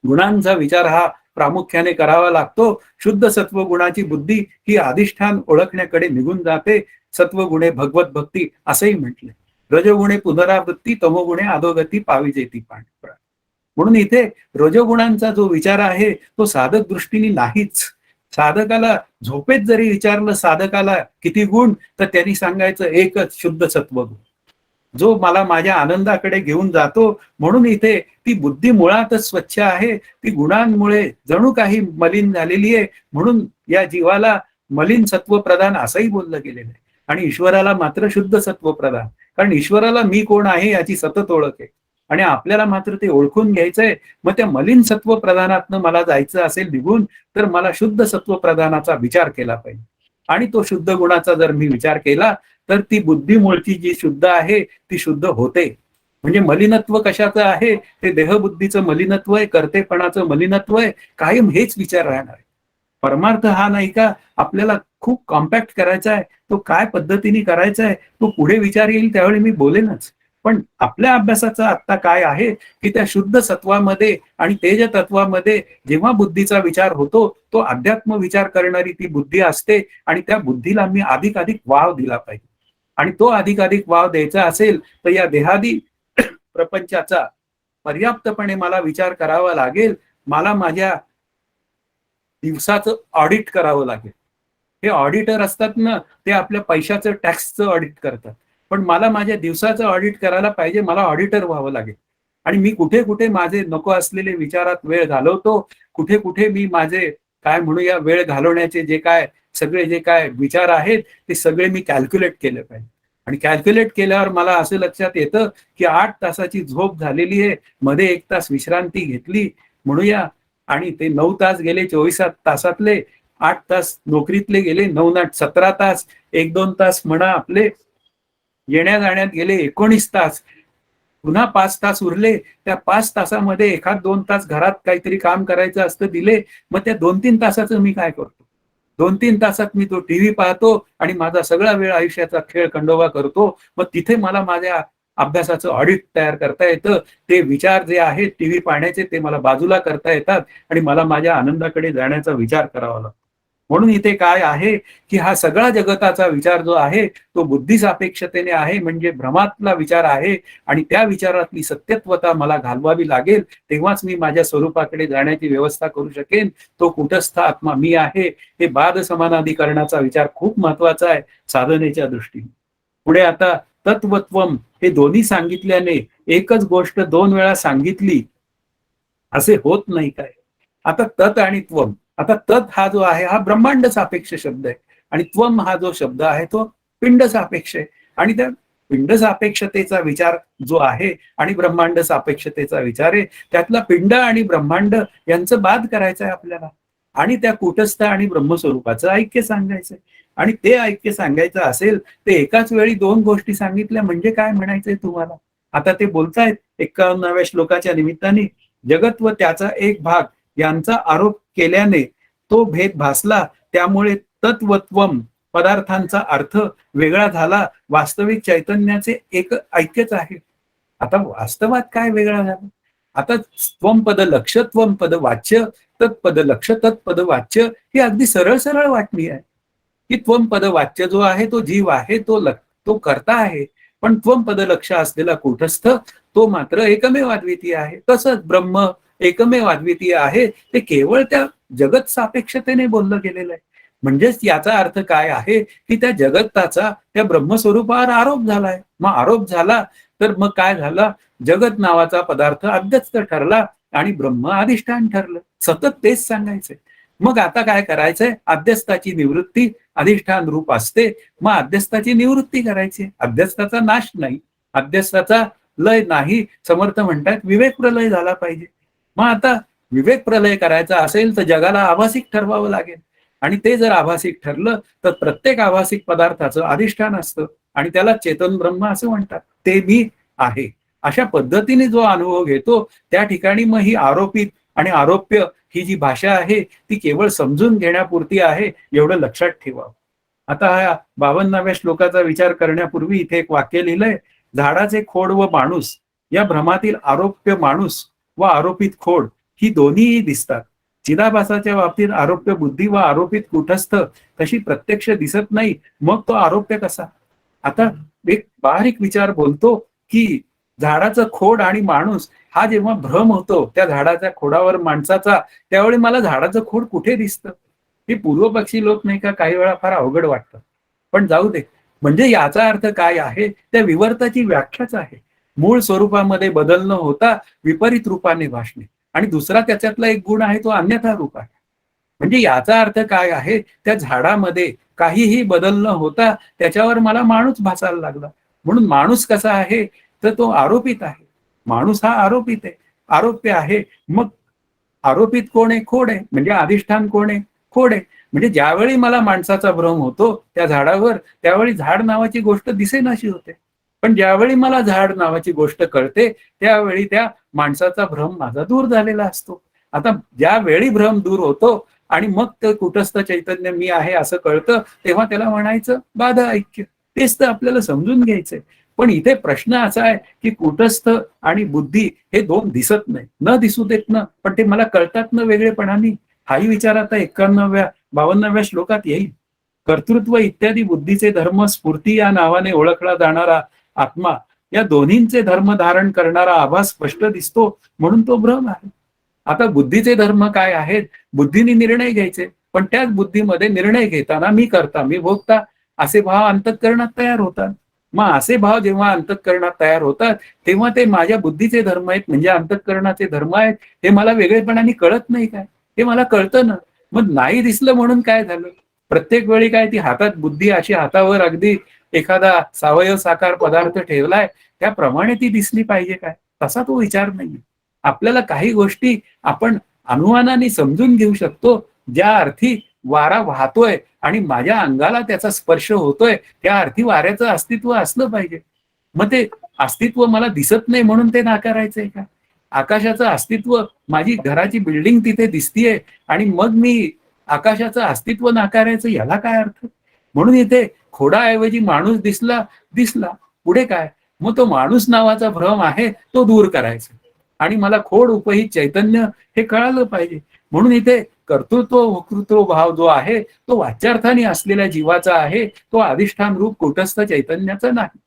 गुणांचा विचार हा प्रामुख्याने करावा लागतो. शुद्ध सत्व गुणाची बुद्धी ही अधिष्ठान ओळखण्याकडे निघून जाते. सत्वगुणे भगवत भक्ती असंही म्हटले. रजोगुणे पुनरावृत्ती, तमोगुणे अधोगती पाविजेती पांडुरा. म्हणून इथे रजोगुणांचा जो विचार आहे तो साधक दृष्टीने नाहीच. साधकाला झोपेत जरी विचारलं साधकाला किती गुण, तर त्यांनी सांगायचं एकच, शुद्ध सत्वगुण, जो मला माझ्या आनंदाकडे घेऊन जातो. म्हणून इथे ती बुद्धी मुळातच स्वच्छ आहे. ती गुणांमुळे जणू काही मलिन झालेली आहे. म्हणून या जीवाला मलिन सत्व प्रधान असंही बोललं गेलेलं आहे. आणि ईश्वराला मात्र शुद्ध सत्व प्रधान. कारण ईश्वराला मी कोण आहे याची सतत ओळख आहे. आणि आपल्याला मात्र ते ओळखून घ्यायचंय. मग त्या मलिन सत्व प्रधानातनं मला जायचं असेल निघून, तर मला शुद्ध सत्व प्रधानाचा विचार केला पाहिजे. आणि तो शुद्ध गुणाचा जर मी विचार केला तर ती बुद्धी मूळची जी शुद्ध आहे ती शुद्ध होते. म्हणजे मलिनत्व कशाचं आहे, ते देहबुद्धीचं मलिनत्व आहे, कर्तेपणाचं मलिनत्व आहे. कायम हेच विचार राहणार आहे. परमार्थ हा नाही का आपल्याला खूप कॉम्पॅक्ट करायचा आहे. तो काय पद्धतीने करायचा आहे तो पुढे विचार येईल त्यावेळी मी बोलेनच. पण आपल्या अभ्यासाचा आत्ता काय आहे की त्या शुद्ध सत्वामध्ये आणि तेज तत्वामध्ये जेव्हा बुद्धीचा विचार होतो तो अध्यात्म विचार करणारी ती बुद्धी असते. आणि त्या बुद्धीला मी अधिकाधिक वाव दिला पाहिजे. आणि तो अधिकाधिक वाव द्यायचा असेल तर या देहादी प्रपंचाचा पर्याप्तपणे मला विचार करावा लागेल. मला माझ्या दिवसाचं ऑडिट करावं लागेल. हे ऑडिटर असतात ना, ते आपल्या पैशाचं टॅक्सचं ऑडिट करतात. पण मला माझ्या दिवसाचं ऑडिट करायला पाहिजे. मला ऑडिटर व्हावं लागेल. आणि मी कुठे कुठे माझे नको असलेले विचारात वेळ घालवतो, कुठे कुठे मी माझे काय म्हणूया वेळ घालवण्याचे जे काय विचार आहेत ते सगळे मी कॅल्क्युलेट केले पाहिजे. आणि कॅल्क्युलेट केल्यावर मला असं लक्षात येतं की 8 तासाची झोप झालेली आहे, मध्ये 1 तास विश्रांती घेतली म्हणूया, आणि ते 9 तास गेले 24 तासातले, 8 तास नोकरीतले गेले, 9-8 17 तास, 1-2 तास म्हणा आपले येण्या जाण्यात गेले 19 तास. पुन्हा 5 तास उरले. त्या 5 तासामध्ये एखाद 2 तास घरात काहीतरी काम करायचं असतं दिले. मग त्या 2-3 तासाचं मी काय करतो? 2-3 तासात मी तो टीव्ही पाहतो आणि माझा सगळा वेळ आयुष्याचा खेळ खंडोबा करतो. मग तिथे मला माझ्या अभ्यासाचं ऑडिट तयार करता येतं. ते विचार जे आहेत टीव्ही पाहण्याचे ते मला बाजूला करता येतात आणि मला माझ्या आनंदाकडे जाण्याचा विचार करावा लागतो. म्हणून इथे काय आहे, की हा सगळा जगताचा विचार जो आहे तो बुद्धिसापेक्षतेने आहे, म्हणजे भ्रमातला विचार आहे आणि त्या विचारातली सत्यत्वता मला घालवावी लागेल, तेव्हाच मी माझ्या स्वरूपाकडे जाण्याची व्यवस्था करू शकेन. तो कुटस्थ आत्मा मी आहे. हे बाद समानाधिकरणाचा विचार खूप महत्वाचा आहे साधनेच्या दृष्टीने. पुढे आता तत्वत्वम हे दोन्ही सांगितल्याने एकच गोष्ट 2 वेळा सांगितली असे होत नाही काय? आता तत् आणि त्वम. आता तत् हा जो आहे हा ब्रह्मांड सापेक्ष शब्द आहे आणि त्वम हा जो शब्द आहे तो पिंड सापेक्ष आहे आणि त्या पिंड सापेक्षतेचा विचार जो आहे आणि ब्रह्मांड सापेक्षतेचा विचार आहे, त्यातला पिंड आणि ब्रह्मांड यांचं बाद करायचं आहे आपल्याला आणि त्या कूटस्थ आणि ब्रह्मस्वरूपाचं ऐक्य सांगायचंय. आणि ते ऐक्य सांगायचं असेल ते एकाच वेळी 2 गोष्टी सांगितल्या म्हणजे काय म्हणायचंय तुम्हाला? आता ते बोलतायत 51व्या श्लोकाच्या निमित्ताने, जगत व त्याचा एक भाग यांचा आरोप केल्याने तो भेद भासला, त्यामुळे तत्वत्वम पदार्थांचा अर्थ वेगळा झाला. वास्तविक चैतन्याचे एक ऐक्यच आहे. आता वास्तवात काय वेगळा झाला? आता त्वम पद लक्ष, त्वम पद वाच्य, तत्पद लक्ष, तत्पद वाच्य ही अगदी सरळ सरळ वाटणी आहे. की त्वम पद वाच्य जो आहे तो जीव आहे, तो कर्ता आहे. पण त्वम पद लक्ष असलेला कूटस्थ तो मात्र एकमेव अद्वितीय आहे. तसंच ब्रह्म एकमेव अद्वितीय आहे. ते केवळ त्या जगत सापेक्षतेने बोललं गेलेलं आहे. म्हणजेच याचा अर्थ काय आहे, की त्या जगताचा त्या ब्रह्मस्वरूपावर आरोप झालाय. मग आरोप झाला तर मग काय झालं? जगत नावाचा पदार्थ अध्यस्त ठरला आणि ब्रह्म अधिष्ठान ठरलं. सतत तेच सांगायचंय. मग आता काय करायचंय? अध्यस्थाची निवृत्ती अधिष्ठान रूप असते. मग अध्यस्थाची निवृत्ती करायची. अध्यस्थाचा नाश नाही, अध्यस्थाचा लय नाही. समर्थ म्हणतात विवेक प्रलय झाला पाहिजे. मग आता विवेक प्रलय करायचा असेल तर जगाला आभासिक ठरवावं लागेल आणि ते जर आभासिक ठरलं तर प्रत्येक आभासिक पदार्थाचं अधिष्ठान असतं आणि त्याला चेतन ब्रह्म असं म्हणतात. ते मी आहे. अशा पद्धतीने जो अनुभव घेतो त्या ठिकाणी मग ही आरोपित आणि आरोप्य ही जी भाषा आहे ती केवळ समजून घेण्यापुरती आहे, एवढं लक्षात ठेवावं. आता हा 52व्या श्लोकाचा विचार करण्यापूर्वी इथे एक वाक्य लिहिलंय, झाडाचे खोड व माणूस या भ्रमातील आरोप्य माणूस व आरोपित खोड ही दोन्हीही दिसतात. चिदाभासाच्या बाबतीत आरोप्य बुद्धी व आरोपित कुटस्थ तशी प्रत्यक्ष दिसत नाही, मग तो आरोप्य कसा? आता एक बारीक विचार बोलतो की झाडाचं खोड आणि माणूस हा जेव्हा भ्रम होतो त्या झाडाच्या खोडावर माणसाचा, त्यावेळी मला झाडाचं खोड कुठे दिसतं? हे पूर्वपक्षी लोक नाही का काही वेळा फार अवघड वाटतं. पण जाऊ दे. म्हणजे याचा अर्थ काय आहे? त्या विवर्ताची व्याख्याच आहे. मूळ स्वरूपामध्ये बदल न होता विपरीत रूपाने भासणे आणि दुसरा त्याच्यातला एक गुण आहे तो अन्यथा रूप आहे. म्हणजे याचा अर्थ काय आहे? त्या झाडामध्ये काहीही बदल न होता त्याच्यावर मला माणूस भासायला लागला. म्हणून माणूस कसा आहे? तर तो आरोपित आहे. माणूस हा आरोपित आहे, आरोप्य आहे. मग आरोपित कोण आहे? खोड आहे. म्हणजे अधिष्ठान कोण आहे? खोड आहे. म्हणजे ज्यावेळी मला माणसाचा भ्रम होतो त्या झाडावर, त्यावेळी झाड नावाची गोष्ट दिसेनाशी होते. पण ज्यावेळी मला झाड नावाची गोष्ट कळते त्यावेळी त्या माणसाचा भ्रम माझा दूर झालेला असतो. आता ज्यावेळी भ्रम दूर होतो आणि मग ते कुटस्थ चैतन्य मी आहे असं कळतं, तेव्हा त्याला म्हणायचं बाध ऐक्य. तेच तर आपल्याला समजून घ्यायचंय. पण इथे प्रश्न असा आहे की कुटस्थ आणि बुद्धी हे 2 दिसत नाही. न दिसू देत ना, पण ते मला कळतात ना वेगळेपणाने. हाही विचार आता 52व्या श्लोकात येईल. कर्तृत्व इत्यादी बुद्धीचे धर्म स्फूर्ती या नावाने ओळखला जाणारा आत्मा या दोन्हींचे धर्म धारण करणारा आभास स्पष्ट दिसतो, म्हणून तो भ्रम आहे. आता बुद्धीचे धर्म काय आहेत? बुद्धीने निर्णय घ्यायचे, पण त्याच बुद्धीमध्ये निर्णय घेताना मी करता मी भोगता असे भाव अंतःकरणात तयार होतात. मग असे भाव जेव्हा अंतःकरणात तयार होतात तेव्हा ते माझ्या बुद्धीचे धर्म आहेत, म्हणजे अंतःकरणाचे धर्म आहेत. हे मला वेगळेपणाने कळत नाही काय? हे मला कळतं ना. मग नाही दिसलं म्हणून काय झालं? प्रत्येक वेळी काय ती हातात बुद्धी अशी हातावर अगदी एखादा सावयव साकार पदार्थ ठेवलाय त्याप्रमाणे ती दिसली पाहिजे काय? तसा तो विचार नाही. आपल्याला काही गोष्टी आपण अनुमानाने समजून घेऊ शकतो, ज्या अर्थी वारा वाहतोय आणि माझ्या अंगाला त्याचा स्पर्श होतोय, त्या अर्थी वाऱ्याचं अस्तित्व असलं पाहिजे. मग ते अस्तित्व मला दिसत नाही म्हणून ते नाकारायचंय का? आकाशाचं अस्तित्व, माझी घराची बिल्डिंग तिथे दिसतीये आणि मग मी आकाशाचं अस्तित्व नाकारायचं, याला काय अर्थ? म्हणून इथे खोडाऐवजी माणूस दिसला दिसला पुढे काय? मग तो माणूस नावाचा भ्रम आहे तो दूर करायचा आणि मला खोड उपहित चैतन्य हे कळालं पाहिजे. म्हणून इथे कर्तृत्व वक्तृत्व भाव जो आहे तो वाच्यार्थाने असलेल्या जीवाचा आहे, तो अधिष्ठान रूप कुटस्थ चैतन्याचा नाही.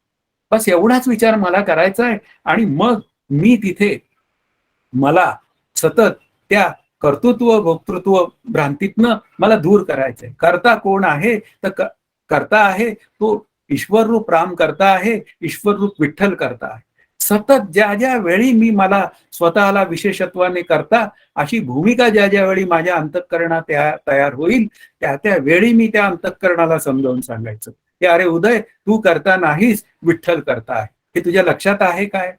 बस एवढाच विचार मला करायचा आहे आणि मग मी तिथे मला सतत त्या कर्तृत्व भोक्तृत्व भ्रांतीतनं मला दूर करायचंय. करता कोण आहे? तर करता आहे तो ईश्वर रूप राम करता आहे, ईश्वर रूप विठ्ठल करता आहे. सतत ज्या ज्या वेळी मी मला स्वतःला विशेषत्वाने करता अशी भूमिका ज्या ज्या वेळी माझ्या अंतःकरणात तयार होईल, त्या त्या वेळी मी त्या अंतःकरणाला समजावून सांगायचं की अरे उदय, तू करता नाहीस, विठ्ठल करता आहे. हे तुझ्या लक्षात आहे काय?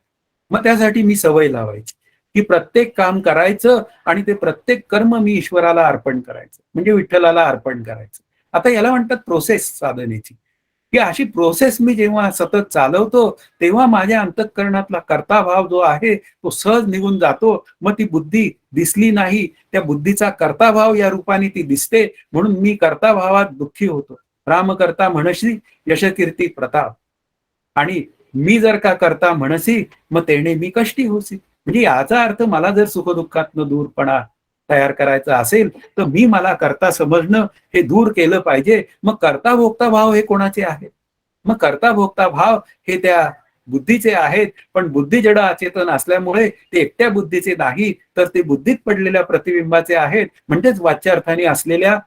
मग त्यासाठी मी सवय लावायची की प्रत्येक काम करायचं आणि ते प्रत्येक कर्म मी ईश्वराला अर्पण करायचं, म्हणजे विठ्ठलाला अर्पण करायचं. आता याला म्हणतात प्रोसेस साधनेची, की अशी प्रोसेस मी जेव्हा सतत चालवतो तेव्हा माझ्या अंतःकरणातला कर्ताभाव जो आहे तो सहज निघून जातो. मग ती बुद्धी दिसली नाही, त्या बुद्धीचा कर्ताभाव या रूपाने ती दिसते, म्हणून मी कर्ताभावात दुःखी होतो. राम करता म्हणशी यशकीर्ती प्रताप, आणि मी जर का करता म्हणसी मग तेणे मी कष्टी होसी. म्हणजे याचा अर्थ मला जर सुखदुःखातनं दूरपणा तयार करायचा असेल तर मी मला करता समजणं हे दूर केलं पाहिजे. मग करता भोगता भाव हे कोणाचे आहेत? मग करता भोगता भाव हे त्या बुद्धीचे आहेत, पण बुद्धी जड अचेतन असल्यामुळे ते एकट्या बुद्धीचे नाही, तर ते बुद्धीत पडलेल्या प्रतिबिंबाचे आहेत, म्हणजेच वाच्यार्थाने असलेल्या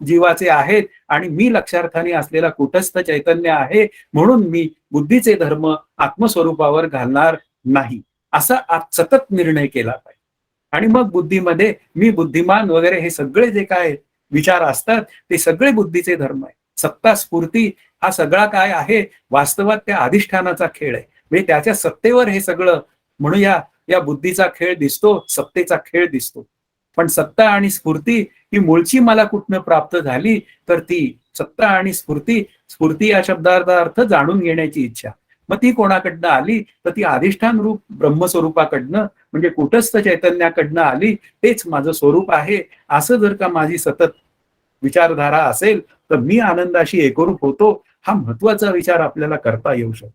जीवाचे आहेत. आणि मी लक्षार्थाने असलेला कुटस्थ चैतन्य आहे, म्हणून मी बुद्धीचे धर्म आत्मस्वरूपावर घालणार नाही, असा सतत निर्णय केला पाहिजे. आणि मग बुद्धीमध्ये मी बुद्धिमान वगैरे हे सगळे जे काय विचार असतात ते सगळे बुद्धीचे धर्म आहे. सत्ता स्फूर्ती हा सगळा काय आहे? वास्तवात त्या अधिष्ठानाचा खेळ आहे. म्हणजे त्याच्या सत्तेवर हे सगळं म्हणूया या बुद्धीचा खेळ दिसतो, सत्तेचा खेळ दिसतो. पण सत्ता आणि स्फूर्ती ही मूळची मला कुठनं प्राप्त झाली, तर ती सत्ता आणि स्फूर्ती, स्फूर्ती या शब्दाचा अर्थ जाणून घेण्याची इच्छा. मग ती कोणाकडनं आली? तर ती अधिष्ठान रूप ब्रह्मस्वरूपाकडनं, म्हणजे कुटस्थ चैतन्याकडनं आली. तेच माझं स्वरूप आहे असं जर का माझी सतत विचारधारा असेल तर मी आनंदाशी एकरूप होतो. हा महत्वाचा विचार आपल्याला करता येऊ शकतो.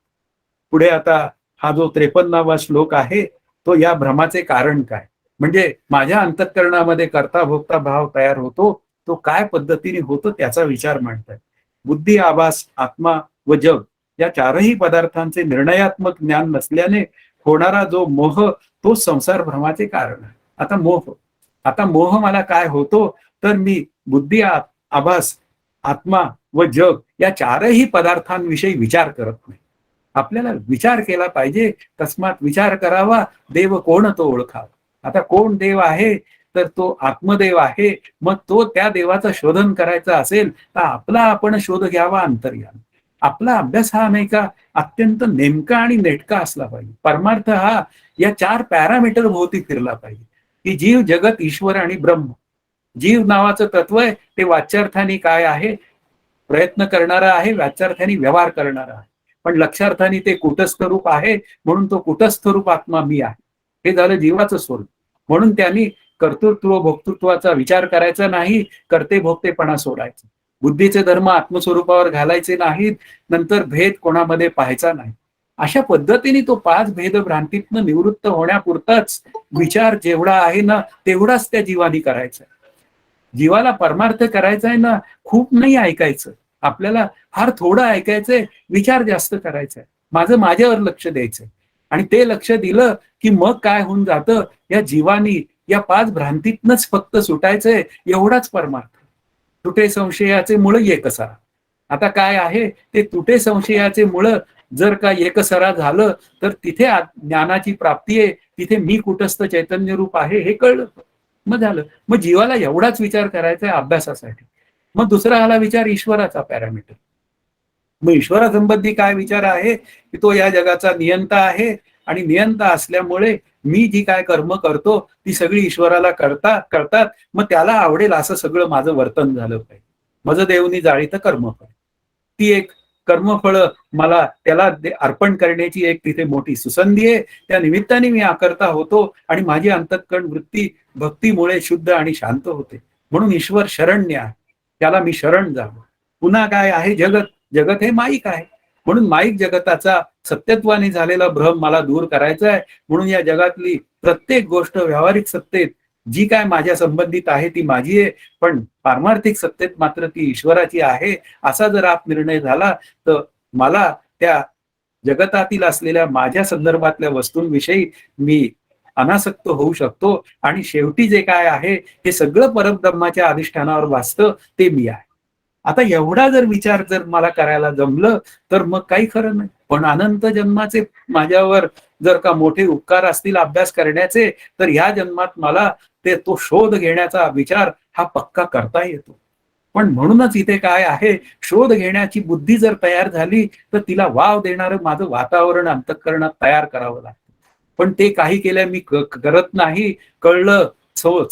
पुढे आता हा जो 53वा श्लोक आहे तो या भ्रमाचे कारण काय, म्हणजे माझ्या अंतःकरणामध्ये करता भोगता भाव तयार होतो, तो काय पद्धतीने होतो त्याचा विचार मांडताय. बुद्धी, आभास, आत्मा व जग या चारही पदार्थांचे निर्णयात्मक ज्ञान नसल्याने होणारा जो मोह तो संसार भ्रमाचे कारण आहे. आता मोह मला काय होतो, तर मी बुद्धी, आभास, आत्मा व जग या चारही पदार्थांविषयी विचार करत नाही. आपल्याला विचार केला पाहिजे. तस्मात विचार करावा, देव कोण तो ओळखावा. आता कोण देव आहे? तर तो आत्मदेव आहे. मग तो त्या देवाचं शोधन करायचं असेल तर आपला आपण शोध घ्यावा अंतर्यामी. आपला अभ्यास हा नाही का अत्यंत नेमका आणि नेटका असला पाहिजे. परमार्थ हा या 4 पॅरामीटर भोवती फिरला पाहिजे, की जीव, जगत, ईश्वर आणि ब्रह्म. जीव नावाचं तत्व आहे ते वाच्यार्थाने काय आहे? प्रयत्न करणारा आहे, वाच्यार्थाने व्यवहार करणारा आहे. पण लक्षार्थाने ते कुटस्थ रूप आहे, म्हणून तो कुटस्थ रूप आत्मा मी आहे. हे झालं जीवाचं स्वरूप. म्हणून त्यांनी कर्तृत्व भोक्तृत्वाचा विचार करायचा नाही, करते भोगतेपणा सोडायचा. बुद्धीचे धर्म आत्मस्वरूपावर घालायचे नाहीत, नंतर भेद कोणामध्ये पाहायचा नाही. अशा पद्धतीने तो 5 भेद भ्रांतीतनं निवृत्त होण्यापुरताच विचार जेवढा आहे ना तेवढाच त्या जीवानी करायचा. जीवाला परमार्थ करायचा आहे ना, खूप नाही ऐकायचं. आपल्याला फार थोडं ऐकायचंय, विचार जास्त करायचा आहे. माझ्यावर लक्ष द्यायचंय. आणि ते लक्ष दिलं की मग काय होऊन जातं, या जीवानी या 5 भ्रांतीतनच फक्त सुटायचंय, एवढाच परमार्थ. तुटे संशयाचे मूळ एकसरा. आता काय आहे ते तुटे संशयाचे मूळ जर का एकसरा झालं तर तिथे ज्ञानाची प्राप्ती आहे, तिथे मी कुटस्थ चैतन्य रूप आहे हे कळलं. मग झालं. मग जीवाला एवढाच विचार करायचा आहे अभ्यासासाठी. मग दुसरा आला विचार ईश्वराचा पॅरामीटर. मग ईश्वरासंबंधी काय विचार आहे की तो या जगाचा नियंता आहे आणि नियंता असल्यामुळे मी जी काय कर्म करतो ती सगळी ईश्वराला करतात, मग त्याला आवडेल असं सगळं माझं वर्तन झालं पाहिजे. माझं देवनी जाळी तर कर्मफळ, ती एक कर्मफळ मला त्याला अर्पण करण्याची एक तिथे मोठी सुसंधी आहे. त्या निमित्ताने मी आकर्ता होतो आणि माझी अंतःकरण वृत्ती भक्तीमुळे शुद्ध आणि शांत होते. म्हणून ईश्वर शरण्य आहे, त्याला मी शरण जावं. पुन्हा काय आहे, जगत. जगत हे माईक आहे, म्हणून माईक जगताचा सत्यत्वाने झालेला भ्रम मला दूर करायचा आहे. म्हणून या जगातली प्रत्येक गोष्ट व्यावहारिक सत्तेत जी काय माझ्या संबंधित आहे ती माझी आहे, पण पारमार्थिक सत्तेत मात्र ती ईश्वराची आहे. असा जर आप निर्णय झाला तर मला त्या जगतातील असलेल्या माझ्या संदर्भातल्या वस्तूंविषयी मी अनासक्त होऊ शकतो आणि शेवटी जे काय आहे हे सगळं परब्रह्माच्या अधिष्ठानावर वाचतं, ते मी आहे. आता एवढा जर विचार जर मला करायला जमलं तर मग काही खरं नाही. पण अनंत जन्माचे माझ्यावर जर का मोठे उपकार असतील अभ्यास करण्याचे, तर ह्या जन्मात मला तो शोध घेण्याचा विचार हा पक्का करता येतो. पण म्हणूनच इथे काय आहे, शोध घेण्याची बुद्धी जर तयार झाली तर तिला वाव देणारं माझं वातावरण अंतःकरणात तयार करावं लागतं. पण ते काही केल्या मी करत नाही. कळलं,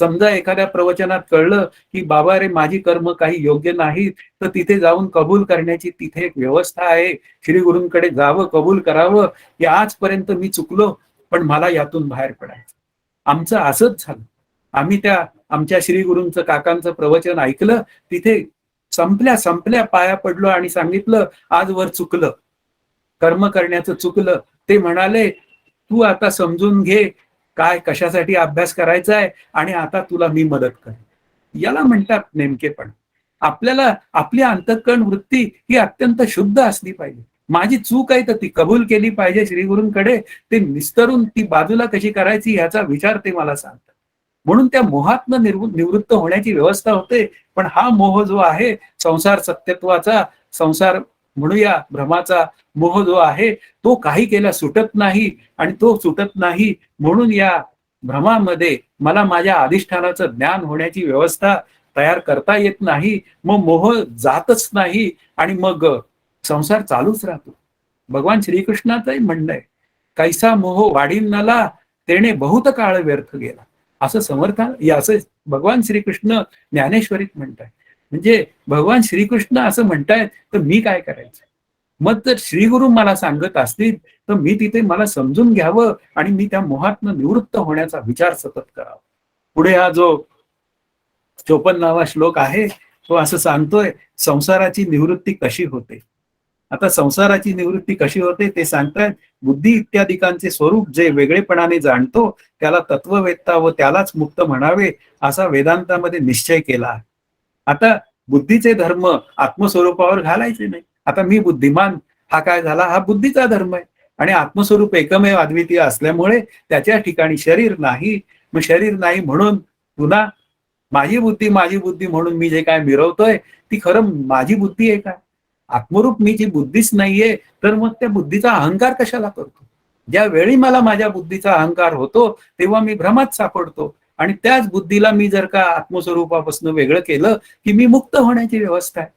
समजा एखाद्या प्रवचनात कळलं की बाबा रे माझी कर्म काही योग्य नाहीत, तर तिथे जाऊन कबूल करण्याची तिथे एक व्यवस्था आहे. श्री गुरूंकडे जावं, कबूल करावं की आजपर्यंत मी चुकलो, पण मला यातून बाहेर पडायचं. आमचं असंच झालं. आम्ही त्या आमच्या श्री गुरूंचं काकांचं प्रवचन ऐकलं, तिथे संपल्या पाया पडलो आणि सांगितलं आजवर चुकलं, कर्म करण्याचं चुकलं. ते म्हणाले तू आता समजून घे काय कशासाठी अभ्यास करायचा आहे आणि आता तुला मी मदत करेन. याला म्हणतात नेमकेपण. आपल्याला आपली अंतःकरण वृत्ती ही अत्यंत शुद्ध असली पाहिजे. माझी चूक आहे तर ती कबूल केली पाहिजे श्रीगुरूंकडे. ते निस्तरून ती बाजूला कशी करायची याचा विचार ते मला सांगतात. म्हणून त्या मोहातनं निवृत्त होण्याची व्यवस्था होते. पण हा मोह जो आहे संसार सत्यत्वाचा, संसार म्हणूया भ्रमाचा मोह जो आहे तो काही केल्या सुटत नाही. आणि तो सुटत नाही म्हणून या भ्रमामध्ये मला माझ्या अधिष्ठानाचं ज्ञान होण्याची व्यवस्था तयार करता येत नाही. मग मोह जातच नाही आणि मग संसार चालूच राहतो. भगवान श्रीकृष्णाचंही म्हणणं आहे, कैसा मोह वाढीनाला तेने बहुत काळ व्यर्थ गेला. असं असं भगवान श्रीकृष्ण ज्ञानेश्वरीत म्हणताय. म्हणजे भगवान श्रीकृष्ण असं म्हणतायत तर मी काय करायचं. मग जर श्रीगुरु मला सांगत असतील तर मी तिथे मला समजून घ्यावं आणि मी त्या मोहातनं निवृत्त होण्याचा विचार सतत करावा. पुढे हा जो 54वा श्लोक आहे तो असं सांगतोय, संसाराची निवृत्ती कशी होते. आता संसाराची निवृत्ती कशी होते ते सांगतायत. बुद्धी इत्यादिकांचे स्वरूप जे वेगळेपणाने जाणतो त्याला तत्ववेत्ता व त्यालाच मुक्त म्हणावे असा वेदांतामध्ये निश्चय केला आहे. आता बुद्धीचे धर्म आत्मस्वरूपावर घालायचे नाही. आता मी बुद्धिमान हा काय झाला, हा बुद्धीचा धर्म आहे आणि आत्मस्वरूप एकमेव अद्वितीय असल्यामुळे त्याच्या ठिकाणी शरीर नाही. मग शरीर नाही म्हणून पुन्हा माझी बुद्धी म्हणून मी जे काय मिरवतोय ती खरं माझी बुद्धी आहे काय. आत्मरूप मी जी बुद्धीच नाहीये तर मग त्या बुद्धीचा अहंकार कशाला करतो. ज्या वेळी मला माझ्या बुद्धीचा अहंकार होतो तेव्हा मी भ्रमात सापडतो आणि त्याच बुद्धीला मी जर का आत्मस्वरूपापासून वेगळं केलं की मी मुक्त होण्याची व्यवस्था आहे.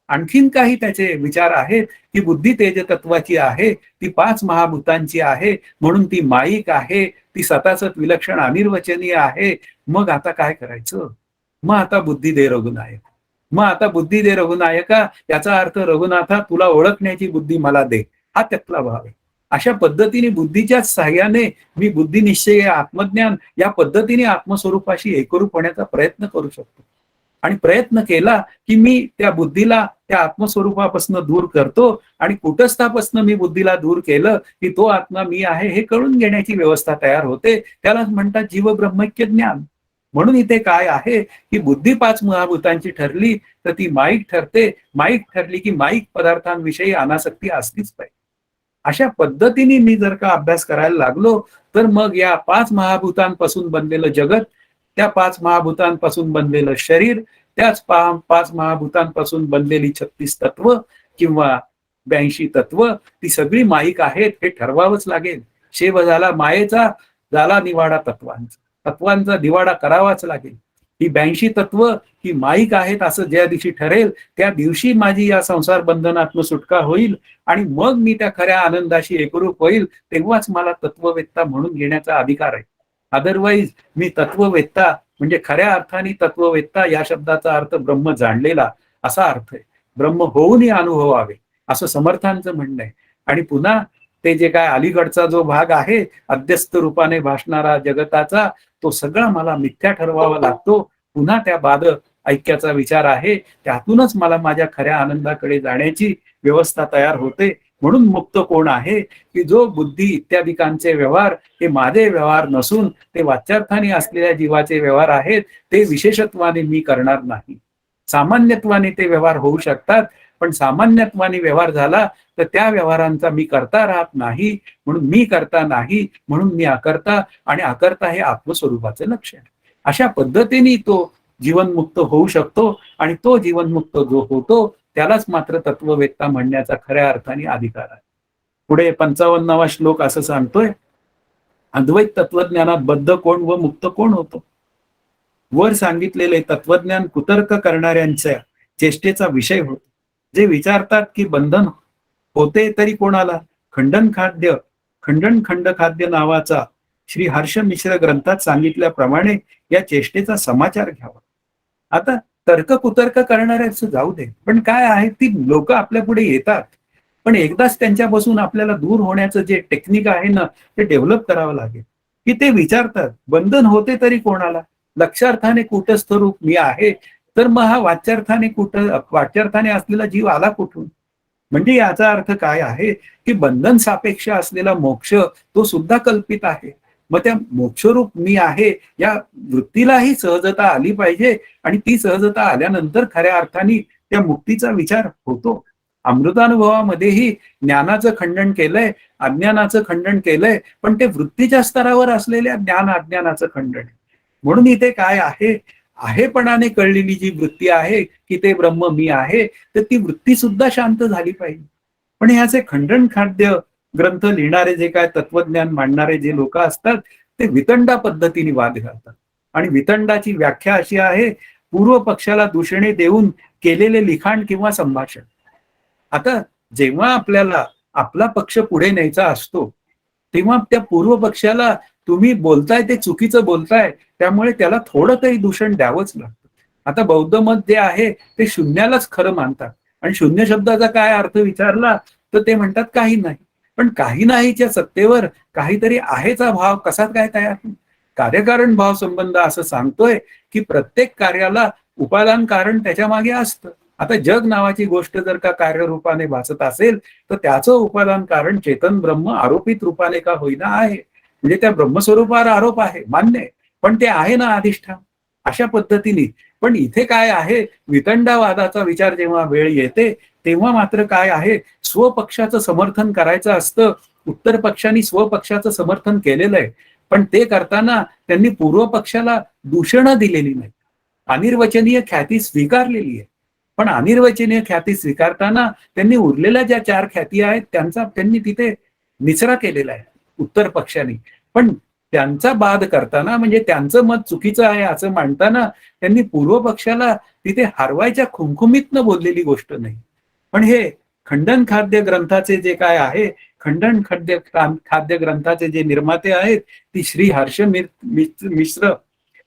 आणखीन काही त्याचे विचार आहेत की बुद्धी तेज तत्वाची आहे, ती 5 महाभूतांची आहे, म्हणून ती माईक आहे, ती स्वतःच विलक्षण अनिर्वचनीय आहे. मग आता काय करायचं. मग आता बुद्धी दे रघुनायक. मग आता बुद्धी दे रघुनायका याचा अर्थ रघुनाथा तुला ओळखण्याची बुद्धी मला दे, हा त्यातला भाव आहे. अशा पद्धतीने बुद्धीच्या सहाय्याने मी बुद्धिनिश्चय आत्मज्ञान या पद्धतीने आत्मस्वरूपाशी एकरूप होण्याचा प्रयत्न करू शकतो. आणि प्रयत्न केला की मी त्या बुद्धीला त्या आत्मस्वरूपापासून दूर करतो आणि कुटस्थापासून मी बुद्धीला दूर केलं की तो आत्मा मी आहे हे कळून घेण्याची व्यवस्था तयार होते. त्यालाच म्हणतात जीव ब्रह्मैक्य ज्ञान. म्हणून इथे काय आहे की बुद्धी 5 महाभूतांची ठरली तर ती माईक ठरते. माईक ठरली की माईक पदार्थांविषयी अनासक्ती असलीच पाहिजे. अशा पद्धतीने मी जर का अभ्यास करायला लागलो तर मग या 5 महाभूतांपासून बनलेलं जगत, त्या 5 महाभूतांपासून बनलेलं शरीर, त्याच 5 महाभूतांपासून बनलेली 36 तत्व किंवा 82 तत्व, ती सगळी माईक आहेत हे ठरवावंच लागेल. शेव झाला मायेचा, झाला निवाडा तत्वांचा. तत्वांचा दिवाडा करावाच लागेल. ही 82 तत्व ही माईक आहेत असं ज्या दिवशी ठरेल त्या दिवशी माझी या संसार बंधनातून सुटका होईल आणि मग मी त्या खऱ्या आनंदाशी एकरूप होईल, तेव्हाच मला तत्ववेत्ता म्हणून घेण्याचा अधिकार आहे. अदरवाईज मी तत्ववेत्ता म्हणजे खऱ्या अर्थाने तत्ववेत्ता या शब्दाचा अर्थ ब्रह्म जाणलेला असा अर्थ आहे. ब्रह्म होऊनही अनुभवावे असं समर्थांचं म्हणणं आहे. आणि पुन्हा ते जे काय अलीकडचा जो भाग आहे अध्यस्त रूपाने भासणारा जगताचा, तो सगळा मला मिथ्या ठरवावा लागतो. पुन्हा त्या बाद ऐक्याचा विचार आहे, त्यातूनच मला माझ्या खऱ्या आनंदाकडे जाण्याची व्यवस्था तयार होते. म्हणून मुक्त कोण आहे की जो बुद्धी इत्यादिकांचे व्यवहार हे माझे व्यवहार नसून ते वाच्यार्थाने असलेल्या जीवाचे व्यवहार आहेत, ते विशेषत्वाने मी करणार नाही. सामान्यत्वाने ते व्यवहार होऊ शकतात, पण सामान्यत्वाने व्यवहार झाला तर त्या व्यवहारांचा मी करता राहत नाही. म्हणून मी करता नाही, म्हणून मी अकर्ता, आणि अकर्ता हे आत्मस्वरूपाचे लक्षण. अशा पद्धतीने तो जीवनमुक्त होऊ शकतो आणि तो जीवनमुक्त जो होतो त्यालाच मात्र तत्ववेत्ता म्हणण्याचा खऱ्या अर्थाने अधिकार आहे. पुढे 55वा श्लोक असं सांगतोय, अद्वैत तत्वज्ञानात बद्ध कोण व मुक्त कोण होतो. वर सांगितलेले तत्वज्ञान कुतर्क करणाऱ्यांच्या चेष्टेचा विषय होतो. जे विचारतात की बंधन होते तरी कोणाला, खंडन खंड खाद्य नावाचा श्री हर्ष मिश्र ग्रंथात सांगितल्याप्रमाणे या चेष्टेचा समाचार घ्यावा. आता तर्क कुतर्क करणाऱ्याच जाऊ दे, पण काय आहे ती लोक आपल्या पुढे येतात, पण एकदाच त्यांच्यापासून आपल्याला दूर होण्याचं जे टेक्निक आहे ना ते डेव्हलप करावं लागेल. की ते विचारतात बंधन होते तरी कोणाला, लक्षार्थाने कूटस्थ रूप मी आहे, तर मग हा वाच्यार्थाने असलेला जीव आला कुठून. म्हणजे याचा अर्थ काय आहे की बंधन सापेक्ष असलेला मोक्ष तो सुद्धा कल्पित आहे. मग त्या मोक्षरूप मी आहे या वृत्तीलाही सहजता आली पाहिजे, आणि ती सहजता आल्यानंतर खऱ्या अर्थाने त्या मुक्तीचा विचार होतो. अमृतानुभवामध्येही ज्ञानाचं खंडन केलंय, अज्ञानाचं खंडन केलंय, पण ते वृत्तीच्या स्तरावर असलेल्या ज्ञान अज्ञानाचं खंडन आहे. म्हणून इथे काय आहे, आहेपणाने कळलेली जी वृत्ती आहे की ते ब्रह्म मी आहे, तर ती वृत्ती सुद्धा शांत झाली पाहिजे. पण ह्याचे खंडन खाद्य ग्रंथ लिहिणारे जे काय तत्वज्ञान मांडणारे जे लोक असतात ते वितंडा पद्धतीने वाद घालतात. आणि वितंडाची व्याख्या अशी आहे, पूर्व पक्षाला दूषणे देऊन केलेले लिखाण किंवा संभाषण. आता जेव्हा आपल्याला आपला पक्ष पुढे न्यायचा असतो तेव्हा त्या पूर्व पक्षाला तुम्ही बोलताय ते चुकीचं बोलताय, त्यामुळे त्याला थोडं तरी दूषण द्यावंच लागतं. आता बौद्ध मत जे आहे ते शून्यालाच खरं मानतात, आणि शून्य शब्दाचा काय अर्थ विचारला तर ते म्हणतात काही नाही. पण काही नाहीच्या सत्तेवर काहीतरी आहेचा भाव कसा काय तयार होईल. कार्यकारण भाव संबंध असं सांगतोय की प्रत्येक कार्याला उपादान कारण त्याच्या मागे असतं. आता जग नावाची गोष्ट जर का कार्यरूपाने भासत असेल तर त्याचं उपादान कारण चेतन ब्रह्म आरोपित रूपाने का होईना आहे. म्हणजे त्या ब्रह्मस्वरूपावर आरोप आहे मान्य, पण ते आहे ना अधिष्ठान. अशा पद्धतीने पण इथे काय आहे, वितंडावादाचा विचार जेव्हा वेळ येते तेव्हा मात्र काय आहे, स्वपक्षाचं समर्थन करायचं असतं. उत्तर पक्षाने स्वपक्षाचं समर्थन केलेलं आहे, पण ते करताना त्यांनी पूर्व पक्षाला दूषणं दिलेली नाही. अनिर्वचनीय ख्याती स्वीकारलेली आहे, पण अनिर्वचनीय ख्याती स्वीकारताना त्यांनी उरलेल्या ज्या 4 ख्याती आहेत त्यांचा त्यांनी तिथे निचरा केलेला आहे उत्तर पक्षाने. पण त्यांचा बाद करताना म्हणजे त्यांचं मत चुकीचं आहे असं मांडताना त्यांनी पूर्व पक्षाला तिथे हरवायच्या खुमखुमीतनं बोललेली गोष्ट नाही. पण हे खंडन खाद्य ग्रंथाचे जे काय आहे, खंडन खाद्य ग्रंथाचे जे निर्माते आहेत ती श्री हर्ष मिश्र,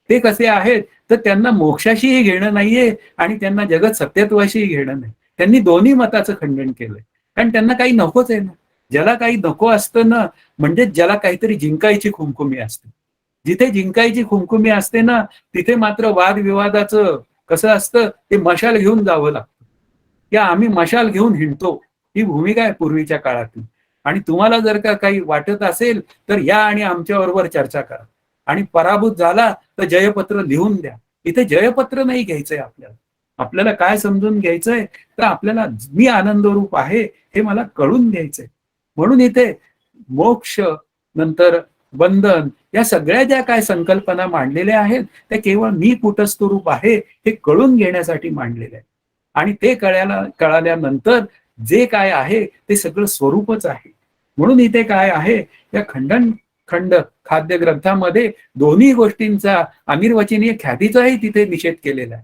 ते कसे आहेत तर त्यांना मोक्षाशीही घेणं नाहीये आणि त्यांना जगत सत्यत्वाशीही घेणं नाही. त्यांनी दोन्ही मताचं खंडन केलंय, कारण त्यांना काही नकोच आहे ना. ज्याला काही नको असतं ना, म्हणजे ज्याला काहीतरी जिंकायची खुमखुमी असते. जिथे जिंकायची खुमखुमी असते ना तिथे मात्र वादविवादाचं कसं असतं, ते मशाल घेऊन जावं लागतं. या आम्ही मशाल घेऊन हिंडतो, ही भूमिका आहे पूर्वीच्या काळातली. आणि तुम्हाला जर का काही वाटत असेल तर या आणि आमच्या बरोबर चर्चा करा, आणि पराभूत झाला तर जयपत्र लिहून द्या. इथे जयपत्र नाही घ्यायचंय आपल्याला. आपल्याला काय समजून घ्यायचंय तर आपल्याला मी आनंदरूप आहे हे मला कळून घ्यायचंय. म्हणून इथे मोक्ष नंतर बंधन या सगळ्या ज्या काय संकल्पना मांडलेल्या आहेत त्या केवळ मी कुटस्थ रूप आहे हे कळून घेण्यासाठी मांडलेले आहे. आणि ते कळाल्यानंतर जे काय आहे ते सगळं स्वरूपच आहे. म्हणून इथे काय आहे, या खंड खाद्य ग्रंथामध्ये दोन्ही गोष्टींचा अनिर्वचनीय ख्यातीचाही तिथे निषेध केलेला आहे.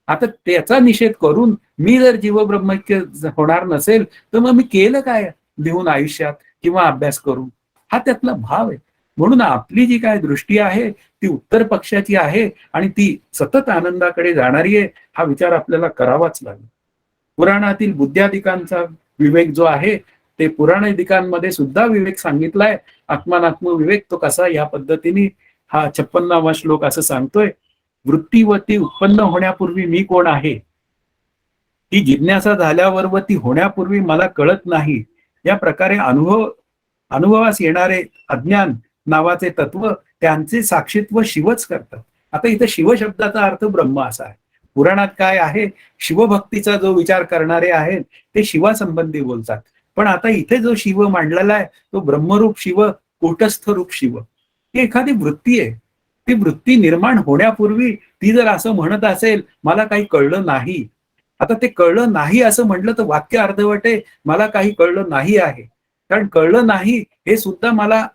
आता त्याचा निषेध करून मी जर जीवब्रह्मैक्य होणार नसेल तर मग मी केलं काय लिहून आयुष्यात किंवा अभ्यास करून? हा त्यातला भाव आहे. म्हणून आपली जी काय दृष्टी आहे ती उत्तर पक्षाची आहे आणि ती सतत आनंदाकडे जाणारी आहे, हा विचार आपल्याला करावाच लागेल. पुराणातील बुद्ध्यादिकांचा विवेक जो आहे ते पुराणादिकांमध्ये सुद्धा विवेक सांगितलाय. आत्मानात्म विवेक तो कसा, या पद्धतीने हा 56वा श्लोक असं सांगतोय. वृत्तीवती उत्पन्न होण्यापूर्वी मी कोण आहे, ही जिज्ञासा झाल्यावर व ती होण्यापूर्वी मला कळत नाही, या प्रकारे अनुभवास येणारे अज्ञान नावाचे तत्व त्यांचे साक्षीत्व शिवच करतात. आता इथे शिव शब्दाचा अर्थ ब्रह्म असा आहे. पुराणात काय आहे, शिवभक्तीचा जो विचार करणारे आहेत ते शिवासंबंधी बोलतात. पण आता इथे जो शिव मांडलेला आहे तो ब्रह्मरूप शिव, कूटस्थ रूप शिव. ही एखादी वृत्ती आहे. ती वृत्ती निर्माण होण्यापूर्वी ती जर असं म्हणत असेल मला काही कळलं नाही, आता ते कळलं नाही असं म्हटलं तर वाक्य अर्धवट आहे. मला काही कळलं नाही आहे. कारण कळलं नाही हे सुद्धा मला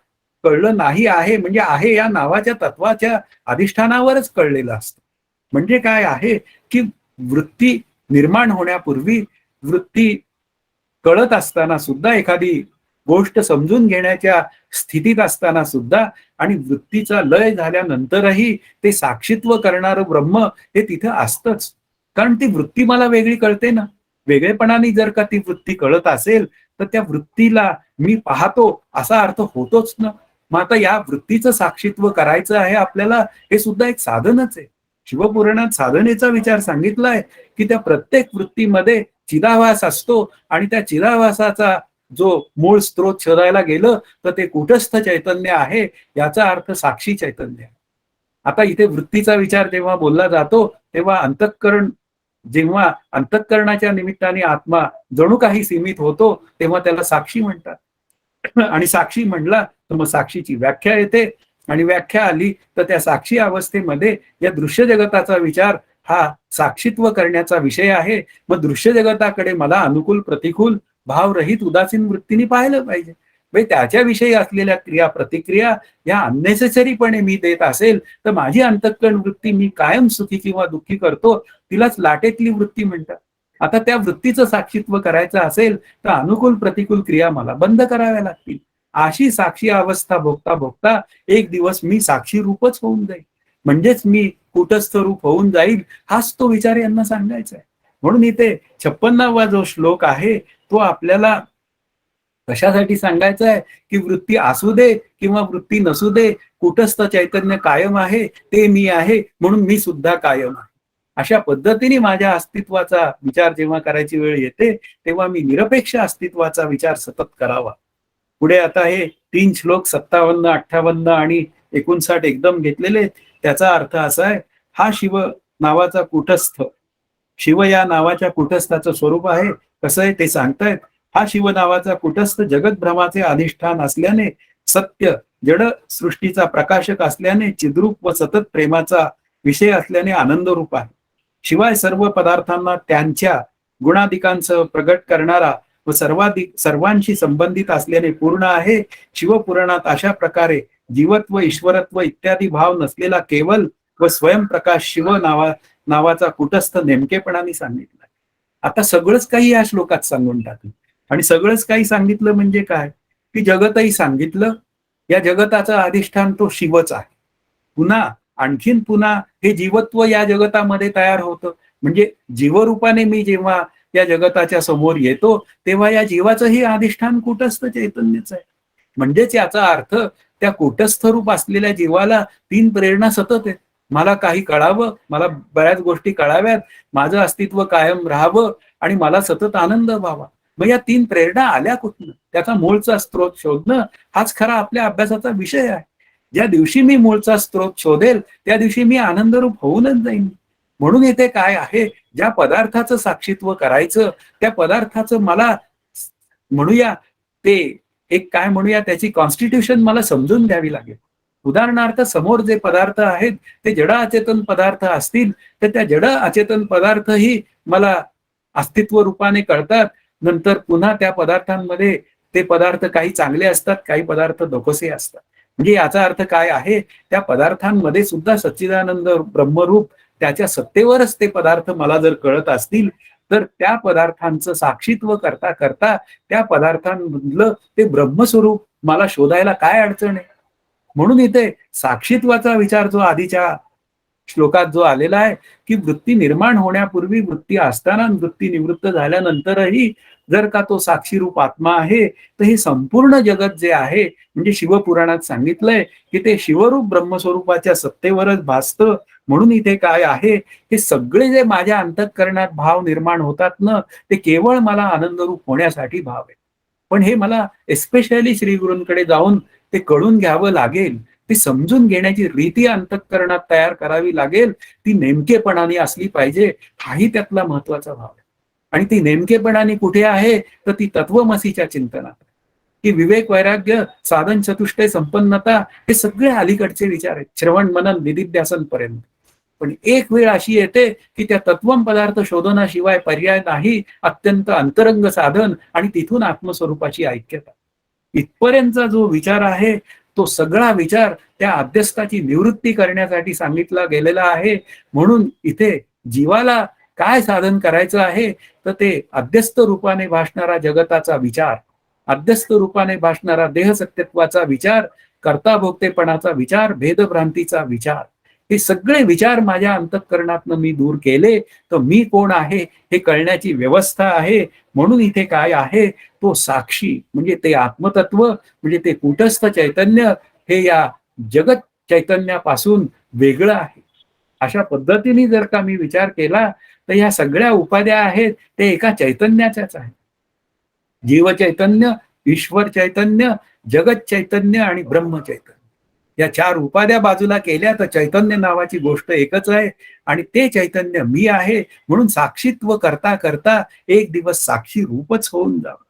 कळलं नाही आहे म्हणजे आहे या नावाच्या तत्वाच्या अधिष्ठानावरच कळलेलं असतं. म्हणजे काय आहे की वृत्ती निर्माण होण्यापूर्वी, वृत्ती कळत असताना सुद्धा, एखादी गोष्ट समजून घेण्याच्या स्थितीत असताना सुद्धा आणि वृत्तीचा लय झाल्यानंतरही ते साक्षीत्व करणारं ब्रह्म हे तिथं असतंच. कारण ती वृत्ती मला वेगळी कळते ना. वेगळेपणाने जर का ती वृत्ती कळत असेल तर त्या वृत्तीला मी पाहतो असा अर्थ होतोच ना. मग आता या वृत्तीचं साक्षीत्व करायचं आहे आपल्याला, हे सुद्धा एक साधनच आहे. शिवपुराणात साधनेचा विचार सांगितलाय की त्या प्रत्येक वृत्तीमध्ये चिदाभास असतो आणि त्या चिदाभासाचा जो मूळ स्त्रोत शोधायला गेलं तर ते कुटस्थ चैतन्य आहे, याचा अर्थ साक्षी चैतन्य. आता इथे वृत्तीचा विचार जेव्हा बोलला जातो तेव्हा अंतःकरण, जेव्हा अंतःकरणाच्या निमित्ताने आत्मा जणू काही सीमित होतो तेव्हा त्याला साक्षी म्हणतात. आणि साक्षी म्हणला तर मग साक्षीची व्याख्या येते आणि व्याख्या आली तर त्या साक्षी अवस्थेमध्ये या दृश्य जगताचा विचार हा साक्षीत्व करण्याचा विषय आहे. मग दृश्य जगताकडे मला अनुकूल प्रतिकूल भावरहित उदासीन वृत्तीने पाहिलं पाहिजे. म्हणजे त्याच्याविषयी असलेल्या क्रिया प्रतिक्रिया या अननेसेसरीपणे मी देत असेल तर माझी अंतःकरण वृत्ती मी कायम सुखी किंवा दुःखी करतो, तिलाच लाटेतली वृत्ती म्हणतात. आता त्या वृत्तीचं साक्षीत्व करायचं असेल तर अनुकूल प्रतिकूल क्रिया मला बंद कराव्या लागतील. अशी साक्षी अवस्था भोगता भोगता एक दिवस मी साक्षी रूपच होऊन जाईल, म्हणजेच मी कुटस्थ रूप होऊन जाईल. हाच तो विचार यांना सांगायचा आहे. म्हणून इथे 56वा जो श्लोक आहे तो आपल्याला कशासाठी सांगायचा आहे की वृत्ती असू दे किंवा वृत्ती नसू दे, कुटस्थ चैतन्य कायम आहे, ते मी आहे म्हणून मी सुद्धा कायम आहे. अशा पद्धतीने माझ्या अस्तित्वाचा विचार जेव्हा करायची वेळ येते तेव्हा मी निरपेक्ष अस्तित्वाचा विचार सतत करावा. पुढे आता हे 3 श्लोक 57, 58 आणि 59 एकदम घेतलेले. त्याचा अर्थ असा आहे, हा शिव नावाचा कुटस्थ, शिव या नावाच्या कुटस्थाचं स्वरूप आहे. कसं आहे ते सांगतायत. हा शिव नावाचा कुटस्थ जगत भ्रमाचे अधिष्ठान असल्याने, सत्य जड सृष्टीचा प्रकाशक असल्याने, चिद्रूप व सतत प्रेमाचा विषय असल्याने आनंद रूप आहे. शिवाय सर्व पदार्थांना त्यांच्या गुणाधिकांसह प्रगट करणारा व सर्वांशी संबंधित असल्याने पूर्ण आहे. शिवपुराणात अशा प्रकारे जीवत्व, ईश्वरत्व इत्यादी भाव नसलेला केवल व स्वयंप्रकाश शिव नावाचा कुटस्थ नेमकेपणाने सांगितला. आता सगळंच काही या श्लोकात सांगून टाकलं. आणि सगळंच काही सांगितलं म्हणजे काय की जगतही सांगितलं. या जगताचं अधिष्ठान तो शिवच आहे. पुन्हा हे जीवत्व या जगतामध्ये तयार होतं. म्हणजे जीवरूपाने मी जेव्हा या जगताच्या समोर येतो तेव्हा या जीवाचंही अधिष्ठान कुटस्थ चैतन्यच आहे. म्हणजेच याचा अर्थ त्या कुटस्थ रूप असलेल्या जीवाला 3 प्रेरणा सतत आहेत. मला काही कळावं, मला बऱ्याच गोष्टी कळाव्यात, माझं अस्तित्व कायम राहावं आणि मला सतत आनंद व्हावा. मग या 3 प्रेरणा आल्या कुठनं? त्याचा मूळचा स्त्रोत शोधणं हाच खरा आपल्या अभ्यासाचा विषय आहे. ज्या दिवशी मी मूळचा स्त्रोत शोधेल त्या दिवशी मी आनंदरूप होऊनच जाईन. म्हणून इथे काय आहे, ज्या पदार्थाचं साक्षीत्व करायचं त्या पदार्थाचं मला म्हणूया ते एक काय म्हणूया त्याची कॉन्स्टिट्यूशन मला समजून द्यावी लागेल. उदाहरणार्थ समोर जे पदार्थ आहेत ते जड अचेतन पदार्थ असतील तर त्या जड अचेतन पदार्थही मला अस्तित्व रूपाने कळतात. नंतर पुन्हा त्या पदार्थांमध्ये ते पदार्थ काही चांगले असतात, काही पदार्थ दोकोसे असतात. म्हणजे याचा अर्थ काय आहे, त्या पदार्थांमध्ये सुद्धा सच्चिदानंद ब्रह्मरूप त्याच्या सत्तेवरच ते पदार्थ मला जर कळत असतील, तर त्या पदार्थांचं साक्षीत्व करता करता त्या पदार्थांमधलं ते ब्रह्मस्वरूप मला शोधायला काय अडचण आहे. म्हणून इथे साक्षीत्वाचा विचार जो आधीच्या श्लोकात जो आलेला आहे, की वृत्ती निर्माण होण्यापूर्वी, वृत्ती असताना, वृत्ती निवृत्त झाल्यानंतरही जर का तो साक्षीरूप आत्मा आहे, तर हे संपूर्ण जगत जे आहे, म्हणजे शिवपुराणात सांगितलंय की ते शिवरूप ब्रह्मस्वरूपाच्या सत्तेवरच भासतं. म्हणून इथे काय आहे, हे सगळे जे माझ्या अंतःकरणात भाव निर्माण होतात ना, ते केवळ मला आनंदरूप होण्यासाठी भाव आहे. पण हे मला एस्पेशली श्रीगुरूंकडे जाऊन ते कळून घ्यावं लागेल. ती समजून घेण्याची रीती अंतःकरणात तयार करावी लागेल. ती नेमकेपणाने असली पाहिजे, हाही त्यातला महत्वाचा भाव आहे. आणि ती नेमकेपणाने कुठे आहे, तर ती तत्वमसीच्या चिंतनात. की विवेक, वैराग्य, साधन, चतुष्टय, संपन्नता हे सगळे अलीकडचे विचार आहेत, श्रवण, मनन, निदिध्यासन पर्यंत. पण एक वेळ अशी येते की त्या तत्वम पदार्थ शोधनाशिवाय पर्याय नाही, अत्यंत अंतरंग साधन आणि तिथून आत्मस्वरूपाची ऐक्यता. इथपर्यंतचा जो विचार आहे, तो सगळा विचार त्या अध्यस्थाची निवृत्ती करण्यासाठी सांगितला गेलेला आहे. म्हणून इथे जीवाला काय साधन करायचं आहे, तर ते अध्यस्थ रूपाने भासणारा जगताचा विचार, अध्यस्थ रूपाने भासणारा देहसत्यत्वाचा विचार, कर्ता-भोक्तेपणाचा विचार, भेदभ्रांतीचा विचार, हे सगळे विचार माझ्या अंतःकरणातनं मी दूर केले, तर मी कोण आहे हे कळण्याची व्यवस्था आहे. म्हणून इथे काय आहे, तो साक्षी म्हणजे ते आत्मतत्व, म्हणजे ते कूटस्थ चैतन्य, हे या जगत चैतन्यापासून वेगळं आहे. अशा पद्धतीने जर का मी विचार केला, तर ह्या सगळ्या उपाध्या आहेत ते एका चैतन्याच्याच आहेत. जीव चैतन्य, ईश्वर चैतन्य, जगत चैतन्य आणि ब्रह्म चैतन्य. या चार उपाध्या बाजूला केल्या तर चैतन्य नावाची गोष्ट एकच आहे. आणि ते चैतन्य मी आहे. म्हणून साक्षीत्व करता करता एक दिवस साक्षी रूपच होऊन जावं.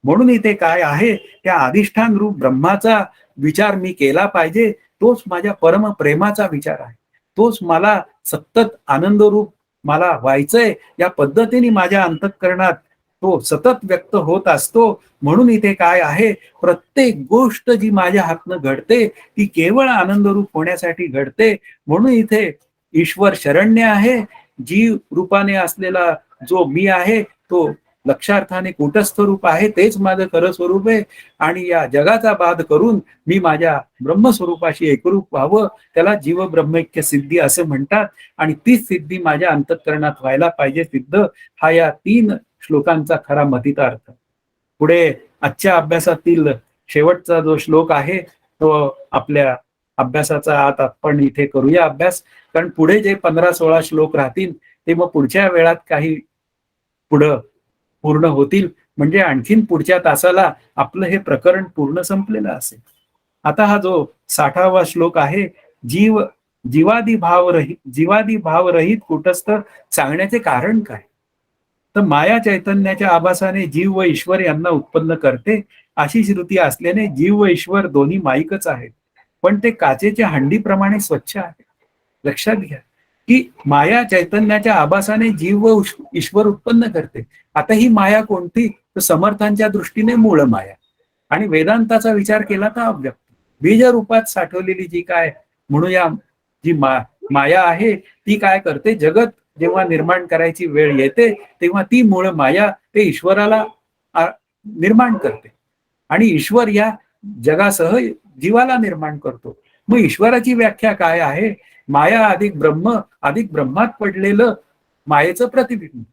म्हणून इथे काय आहे, त्या अधिष्ठान रूप ब्रह्माचा विचार मी केला पाहिजे. तोच माझ्या परम प्रेमाचा विचार आहे. तोच मला सतत आनंद रूप मला व्हायचंय, या पद्धतीने माझ्या अंतःकरणात तो सतत व्यक्त होत असतो. म्हणून इथे काय आहे, प्रत्येक गोष्ट जी माझ्या हातनं घडते ती केवळ आनंदरूप होण्यासाठी घडते. म्हणून इथे ईश्वर शरण्य आहे. जीव रूपाने असलेला जो मी आहे तो लक्षार्थाने कूटस्थ रूप आहे, तेच माझं खरं स्वरूप आहे. आणि या जगाचा बाध करून मी माझ्या ब्रह्मस्वरूपाशी एकरूप व्हावं, त्याला जीव ब्रह्मैक्य सिद्धी असं म्हणतात. आणि तीच सिद्धी माझ्या अंतःकरणात व्हायला पाहिजे. सिद्ध हा या 3 श्लोकांचा खरा मतितार्थ. पुढे आजच्या अभ्यासातील शेवटचा जो श्लोक आहे, तो आपल्या अभ्यासाचा आता आपण इथे करूया अभ्यास. कारण पुढे जे 15-16 श्लोक राहतील ते मग पुढच्या वेळात काही पुढं पूर्ण होतील. म्हणजे आणखीन पुढच्या तासाला आपलं हे प्रकरण पूर्ण संपलेलं असेल. आता हा जो 60वा श्लोक आहे, जीवादी भावरहित कुटस्थ सांगण्याचे कारण काय, तर माया चैतन्याच्या आभासाने जीव व ईश्वर यांना उत्पन्न करते. अशी श्रुती असल्याने जीव व ईश्वर दोन्ही माईकच आहेत, पण ते काचेच्या हंडीप्रमाणे स्वच्छ आहे. लक्षात घ्या की माया चैतन्याच्या आभासाने जीव व ईश्वर उत्पन्न करते. आता ही माया कोणती, तर समर्थांच्या दृष्टीने मूळ माया, आणि वेदांताचा विचार केला तर अव्यक्त बीज रूपात साठवलेली जी काय म्हणूया जी माया आहे, ती काय करते, जगत जेव्हा निर्माण करायची वेळ येते तेव्हा ती मूळ माया ते ईश्वराला निर्माण करते. आणि ईश्वर या जगासह जीवाला निर्माण करतो. मग ईश्वराची व्याख्या काय आहे, माया अधिक ब्रह्म, अधिक ब्रह्मात पडलेलं मायेचं प्रतिबिंब.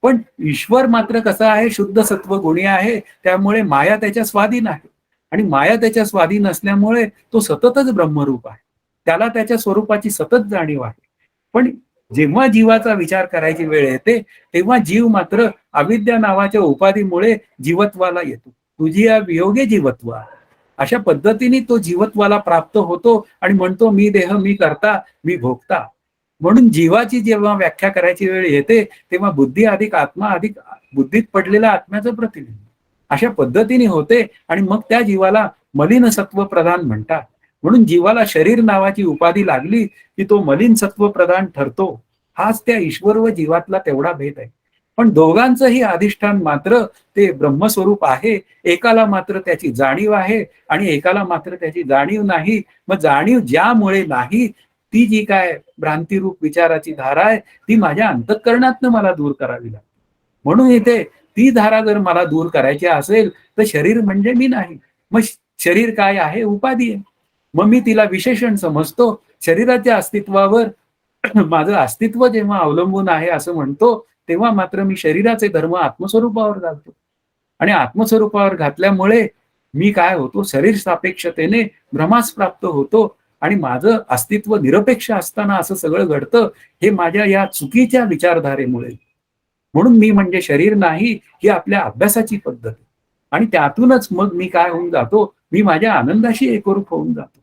पण ईश्वर मात्र कसा आहे, शुद्ध सत्व गुणी आहे. त्यामुळे माया त्याच्या स्वाधीन आहे. आणि माया त्याच्या स्वाधीन असल्यामुळे तो सततच ब्रह्मरूप आहे. त्याला त्याच्या स्वरूपाची सतत जाणीव आहे. पण जेव्हा जीवाचा विचार करायची वेळ येते तेव्हा जीव मात्र अविद्या नावाच्या उपाधीमुळे जीवत्वाला येतो. तुझी या वियोगे जीवत्व, अशा पद्धतीने तो जीवत्वाला प्राप्त होतो आणि म्हणतो मी देह, मी करता, मी भोगता. म्हणून जीवाची जेव्हा व्याख्या करायची वेळ येते तेव्हा बुद्धी अधिक आत्मा अधिक बुद्धीत पडलेल्या आत्म्याचं प्रतिबिंब अशा पद्धतीने होते. आणि मग त्या जीवाला मलिन सत्व प्रधान म्हणतात. म्हणून जीवाला शरीर नावाची उपाधी लागली की तो मलिन सत्व प्रधान ठरतो. हाच त्या ईश्वर व जीवातला तेवढा भेद आहे. पण दोघांचंही अधिष्ठान मात्र ते ब्रह्मस्वरूप आहे. एकाला मात्र त्याची जाणीव आहे आणि एकाला मात्र त्याची जाणीव नाही. मग जाणीव ज्यामुळे नाही, ती जी काय भ्रांतिरूप विचाराची धारा आहे, ती माझ्या अंतःकरणातनं मला दूर करावी लागते. म्हणून इथे ती धारा जर मला दूर करायची असेल, तर शरीर म्हणजे मी नाही. मग शरीर काय आहे? उपाधी आहे. मग मी तिला विशेषण समजतो. शरीराच्या अस्तित्वावर माझं अस्तित्व जेव्हा अवलंबून आहे असं म्हणतो, तेव्हा मात्र मी शरीराचे धर्म आत्मस्वरूपावर घालतो. आणि आत्मस्वरूपावर घातल्यामुळे मी काय होतो? शरीर सापेक्षतेने भ्रमास प्राप्त होतो आणि माझं अस्तित्व निरपेक्ष असताना असं सगळं घडतं, हे माझ्या या चुकीच्या विचारधारेमुळे. म्हणून मी म्हणजे शरीर नाही, ही आपल्या अभ्यासाची पद्धत आहे. आणि त्यातूनच मग मी काय होऊन जातो? मी माझ्या आनंदाशी एकरूप होऊन जातो.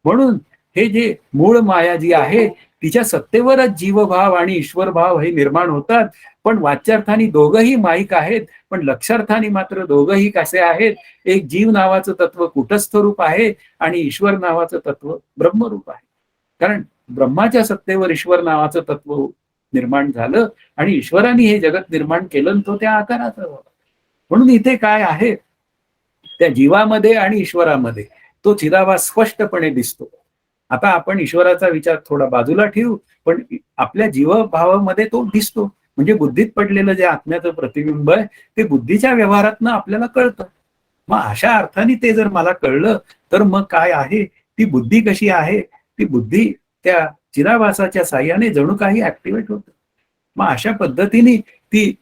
म्हणून हे जे मूळ माया जी आहे, तिच्या सत्तेवरच जीवभाव आणि ईश्वरभाव हे निर्माण होतात. पण वाच्यार्थाने दोघंही माईक आहेत, पण लक्षार्थाने मात्र दोघंही कसे आहेत? एक जीव नावाचं तत्व कुटस्थ रूप आहे आणि ईश्वर नावाचं तत्व ब्रह्मरूप आहे. कारण ब्रह्माच्या सत्तेवर ईश्वर नावाचं तत्व निर्माण झालं आणि ईश्वराने हे जगत निर्माण केलं, तो त्या आकाराचा होता. म्हणून इथे काय आहे? त्या जीवामध्ये आणि ईश्वरामध्ये तो चिदाभास स्पष्टपणे दिसतो. आता आपण ईश्वराचा विचार थोडा बाजूला ठेवू, पण आपल्या जीवभावामध्ये तो दिसतो. म्हणजे बुद्धीत पडलेलं जे आत्म्याचं प्रतिबिंब आहे, ते बुद्धीच्या व्यवहारातनं आपल्याला कळतं. मग अशा अर्थाने ते जर मला कळलं, तर मग काय आहे? ती बुद्धी कशी आहे? ती बुद्धी त्या चिदाभासाच्या साह्याने जणू काही ऍक्टिव्हेट होतं. मग अशा पद्धतीने ती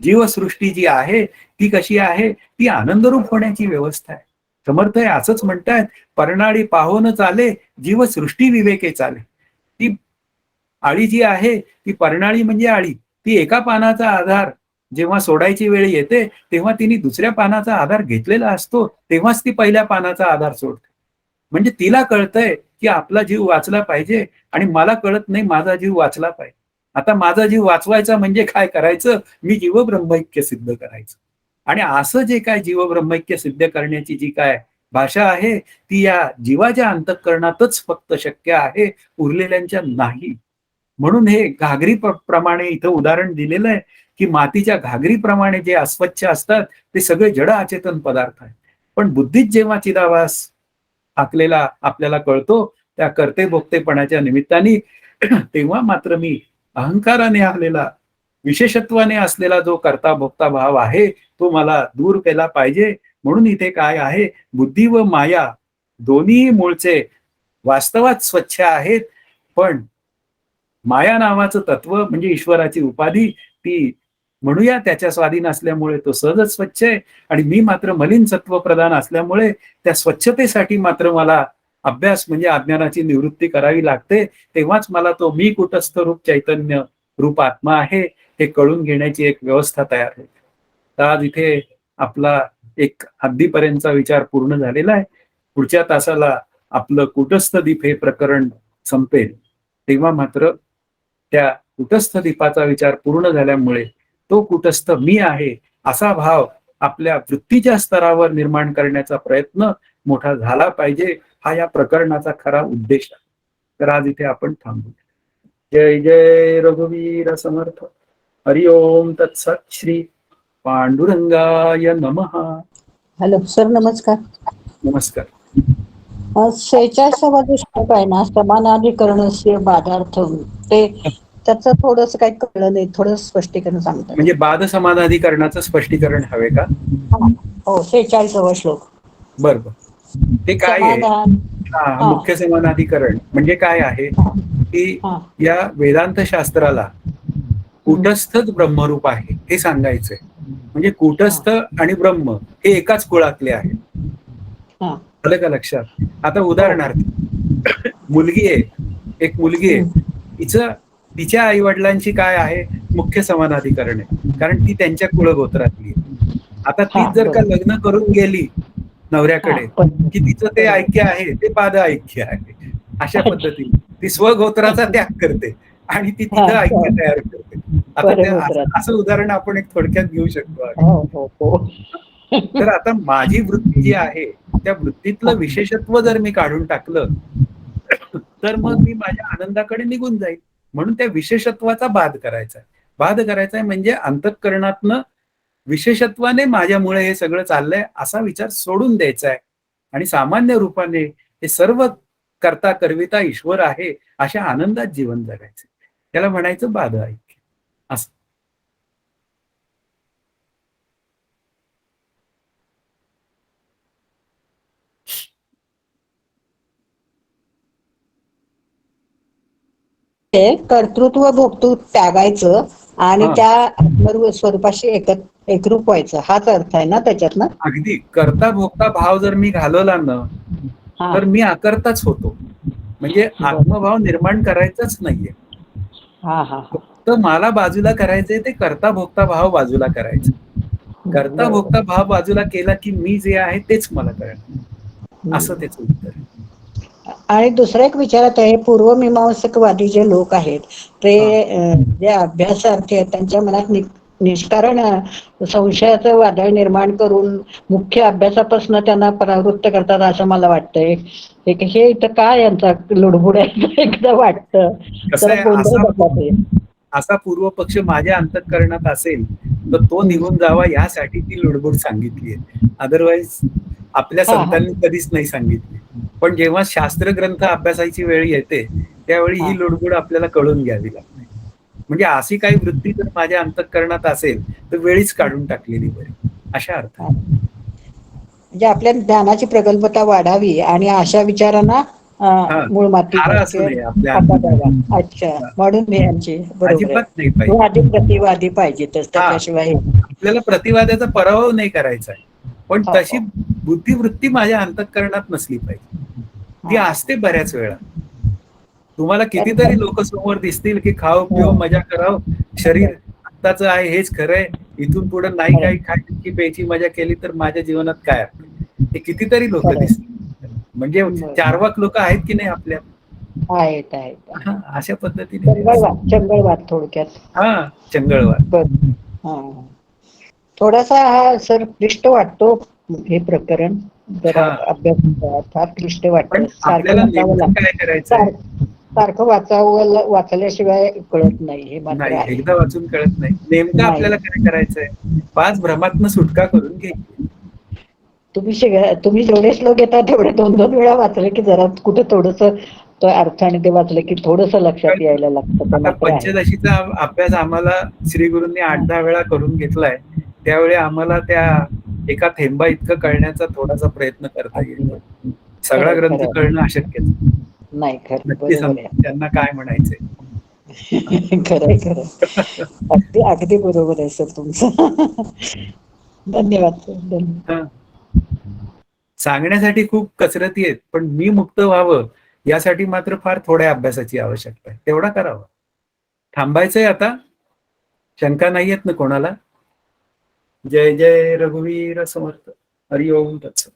जीवसृष्टी जी आहे, ती कशी आहे? ती आनंदरूप होण्याची व्यवस्था आहे. समर्थ आहे असंच म्हणतायत, परनाळी पाहोन चाले, जीवसृष्टी विवेके चाले. ती आळी जी आहे, ती परनाळी म्हणजे आळी. ती एका पानाचा आधार जेव्हा सोडायची वेळ येते, तेव्हा तिने दुसऱ्या पानाचा आधार घेतलेला असतो, तेव्हाच ती पहिल्या पानाचा आधार सोडते. म्हणजे तिला कळतंय की आपला जीव वाचला पाहिजे आणि मला कळत नाही माझा जीव वाचला पाहिजे. आता माझा जीव वाचवायचा म्हणजे काय करायचं? मी जीवब्रह्मैक्य सिद्ध करायचं. आणि असं जे काय जीवब्रह्मैक्य सिद्ध करण्याची जी काय भाषा आहे, ती या जीवाच्या अंतःकरणातच फक्त शक्य आहे, उरलेल्यांच्या नाही. म्हणून हे घागरी प्रमाणे इथं उदाहरण दिलेलं आहे की मातीच्या घागरीप्रमाणे जे अस्वच्छ असतात ते सगळे जड अचेतन पदार्थ आहेत. पण बुद्धीत जेव्हा चिदाभास आखलेला आपल्याला कळतो, त्या करते भोगतेपणाच्या निमित्ताने, तेव्हा मात्र मी अहंकाराने आलेला, विशेषत्वाने असलेला जो करता भोगता भाव आहे, तो मला दूर केला पाहिजे. म्हणून इथे काय आहे? बुद्धी व माया दोन्ही मूळचे वास्तवात स्वच्छ आहेत, पण माया नावाचं तत्व म्हणजे ईश्वराची उपाधी, ती म्हणूया त्याच्या स्वाधीन असल्यामुळे तो सहजच स्वच्छ आहे आणि मी मात्र मलिन सत्व प्रधान असल्यामुळे त्या स्वच्छतेसाठी मात्र मला अभ्यास म्हणजे अज्ञानाची निवृत्ती करावी लागते. तेव्हाच मला तो मी कुटस्थ रूप चैतन्य रूप आत्मा आहे हे कळून घेण्याची एक व्यवस्था तयार होते. तर आज इथे आपला एक हद्दीपर्यंतचा विचार पूर्ण झालेला आहे. पुढच्या तासाला आपलं कुटस्थ दीप हे प्रकरण संपेल. तेव्हा मात्र त्या कुटस्थ दीपाचा विचार पूर्ण झाल्यामुळे तो कुटस्थ मी आहे असा भाव आपल्या वृत्तीच्या स्तरावर निर्माण करण्याचा प्रयत्न मोठा झाला पाहिजे, हा या प्रकरणाचा खरा उद्देश आहे. तर आज इथे आपण थांबू. जय जय रघुवीर समर्थ. हरि ओम तत्सत. श्री पांडुरंगाय नमः. हॅलो सर, नमस्कार. नमस्कार. 46वा जो श्लोक आहे ना, समानाधिकरणस्य बाधार्थम, ते त्याचं थोडंसं काही कळलं नाही, थोडं स्पष्टीकरण सांगतात. म्हणजे बाद समानाधिकरणाचं स्पष्टीकरण हवे का? हो, 46वा श्लोक. बरोबर. ते काय आहे? मुख्य समानाधिकरण म्हणजे काय आहे की या वेदांत शास्त्राला कूटस्थच ब्रह्मरूप आहे हे सांगायचंय. म्हणजे कूटस्थ आणि ब्रह्म हे एकाच कुळातले आहेत. आलं का लक्षात? आता उदाहरणार्थ मुलगी आहे, एक मुलगी आहे, तिच्या आई वडिलांची काय आहे? मुख्य समानाधिकरण आहे, कारण ती त्यांच्या कुळगोत्रातली आहे. आता ती जर का लग्न करून गेली नवऱ्याकडे, की तिचं ते ऐक्य आहे ते पाद ऐक्य आहे. अशा पद्धतीने ती स्वगोत्राचा त्याग करते आणि ती तिथं ऐक्य तयार करते. आता असं उदाहरण आपण एक थोडक्यात घेऊ शकतो. तर आता माझी वृत्ती जी आहे, त्या वृत्तीतलं विशेषत्व जर मी काढून टाकलं, तर मग मी माझ्या आनंदाकडे निघून जाईल. म्हणून त्या विशेषत्वाचा बाध करायचा. बाध करायचा आहे म्हणजे अंतःकरणातनं विशेषत्वाने माझ्यामुळे हे सगळं चाललंय असा विचार सोडून द्यायचा आहे आणि सामान्य रूपाने हे सर्व करता करविता ईश्वर आहे अशा आनंदात जीवन जगायचं. त्याला म्हणायचं बाध ऐक्य असं. ते कर्तृत्व भोगतृ त्यागायचं आणि हा, त्या आत्मरूप स्वरूपाशी एकरूप व्हायचं, हाच अर्थ आहे ना त्याच्यात ना? अगदी करता भोगता भाव जर मी घालवला ना हा, तर मी आकर्ताच होतो. म्हणजे बरं. आत्मभाव निर्माण करायचाच नाहीये. हा हा हा, फक्त मला बाजूला करायचंय ते करता भोगता भाव बाजूला करायचा. करता बरोबर. भोगता भाव बाजूला केला की मी जे आहे तेच मला कळणार. असं हम्म. त्याचं उत्तर आहे. आणि दुसरं एक विचारत आहे, पूर्वमीमांसकवादी जे लोक आहेत ते हा. जे अभ्यासार्थी आहेत त्यांच्या मनात निष्कारण संशयाचं वादळ निर्माण करून मुख्य अभ्यासापासून त्यांना परावृत्त करतात असं मला वाटतंय. हे इथं काय यांचा लुडबुड आहे एकदा वाटतं. कसं जरा आहे, गोंधळ बसला ते. असा पूर्व पक्ष माझ्या अंतःकरणात असेल तर तो निघून जावा यासाठी ती लुडबुड सांगितली आहे. अदरवाईज आपल्या हा हा, संतांनी कधीच नाही सांगितली. पण जेव्हा शास्त्र ग्रंथ अभ्यासाची वेळ येते त्यावेळी हा ही लुडबुड आपल्याला कळून घ्यावी लागते. म्हणजे अशी काही वृत्ती जर माझ्या अंतःकरणात असेल तर वेळीच काढून टाकलेली बरी, अशा हा. अर्थाने. म्हणजे आपल्या ज्ञानाची प्रगल्भता वाढावी आणि अशा विचारांना हा, मूळ माती थारा असू किंवा नये आपल्या खाता द्यावा. अच्छा, अंतःकरणात. म्हणून हे यांची बरोबर आहे. अजिबात नाही पाहिजे. वादी प्रतिवादी पाहिजेतच, हा, त्याच्याशिवाय आपल्याला प्रतिवादाचा पराभव नाही करायचा आहे. पण हो तशी हो. बुद्धिवृत्ती माझ्या अंतःकरणात नसली पाहिजे. ती हा हा असते बऱ्याच वेळा. तुम्हाला कारण कितीतरी लोक समोर दिसतील की खाओ हो, पिओ मजा कराव, शरीर आत्ताचं आहे हेच खरंय, इथून पुढे नाही खरंय, काही खायची प्यायची मजा केली तर माझ्या जीवनात काय अर्थ आहे? हे कितीतरी लोक खरंय. दिसतील. म्हणजे बरं. चारवाक लोक आहेत की नाही आपल्या. आहेत आहेत हा, आहेत. अशा पद्धतीने ते असतं. चंगळवाद थोडक्यात. हा, चंगळवाद. बर. हा, थोडासा हा सर क्लिष्ट वाटतो हे प्रकरण. जरा हा, अभ्यास फार क्लिष्ट पण वाटतं, सारखं आपल्याला वाचावं नेमकं काय लागतं. करायचंय? सारखं वाचल्याशिवाय कळत नाही, हे मात्र नाही, आहे. एकदा वाचून कळत नाही. नेमकं नाही. आपल्याला काय करायचंय? पाच भ्रमातनं सुटका करून घ्यायची. तुम्ही जेवढे श्लोक घेता तेवढे 2-2 वेळा वाचले की जरा कुठे थोडस तो अर्थ आणि ते वाचलं की थोडस लक्षात कळतं. यायला लागतं, ते आता मात्र आहे. पंचदशीचा अभ्यास आम्हाला श्री गुरूंनी हा. 8-10 वेळा करून घेतलाय. त्यावेळी आम्हाला त्या एका थेंबा इतकं कळण्याचा थोडासा प्रयत्न करता अगदी येतो. सगळा खरंय ग्रंथ खरंय. कळणं अशक्यच. नाही, खरं नक्की बरोबर सांगतो त्यांना काय म्हणायचंय. आहे. खरंय खरंय. अगदी अगदी बरोबर आहे सर तुमचं. धन्यवाद सर, धन्यवाद. हा. सांगण्यासाठी खूप कसरती आहेत, पण मी मुक्त व्हावं यासाठी मात्र फार थोड्या अभ्यासाची आवश्यकता आहे. तेवढा करावा. थांबायचंय आता. शंका नाहीयेत ना कोणाला? जय जय रघुवीर समर्थ. हरि ओम तत्सत.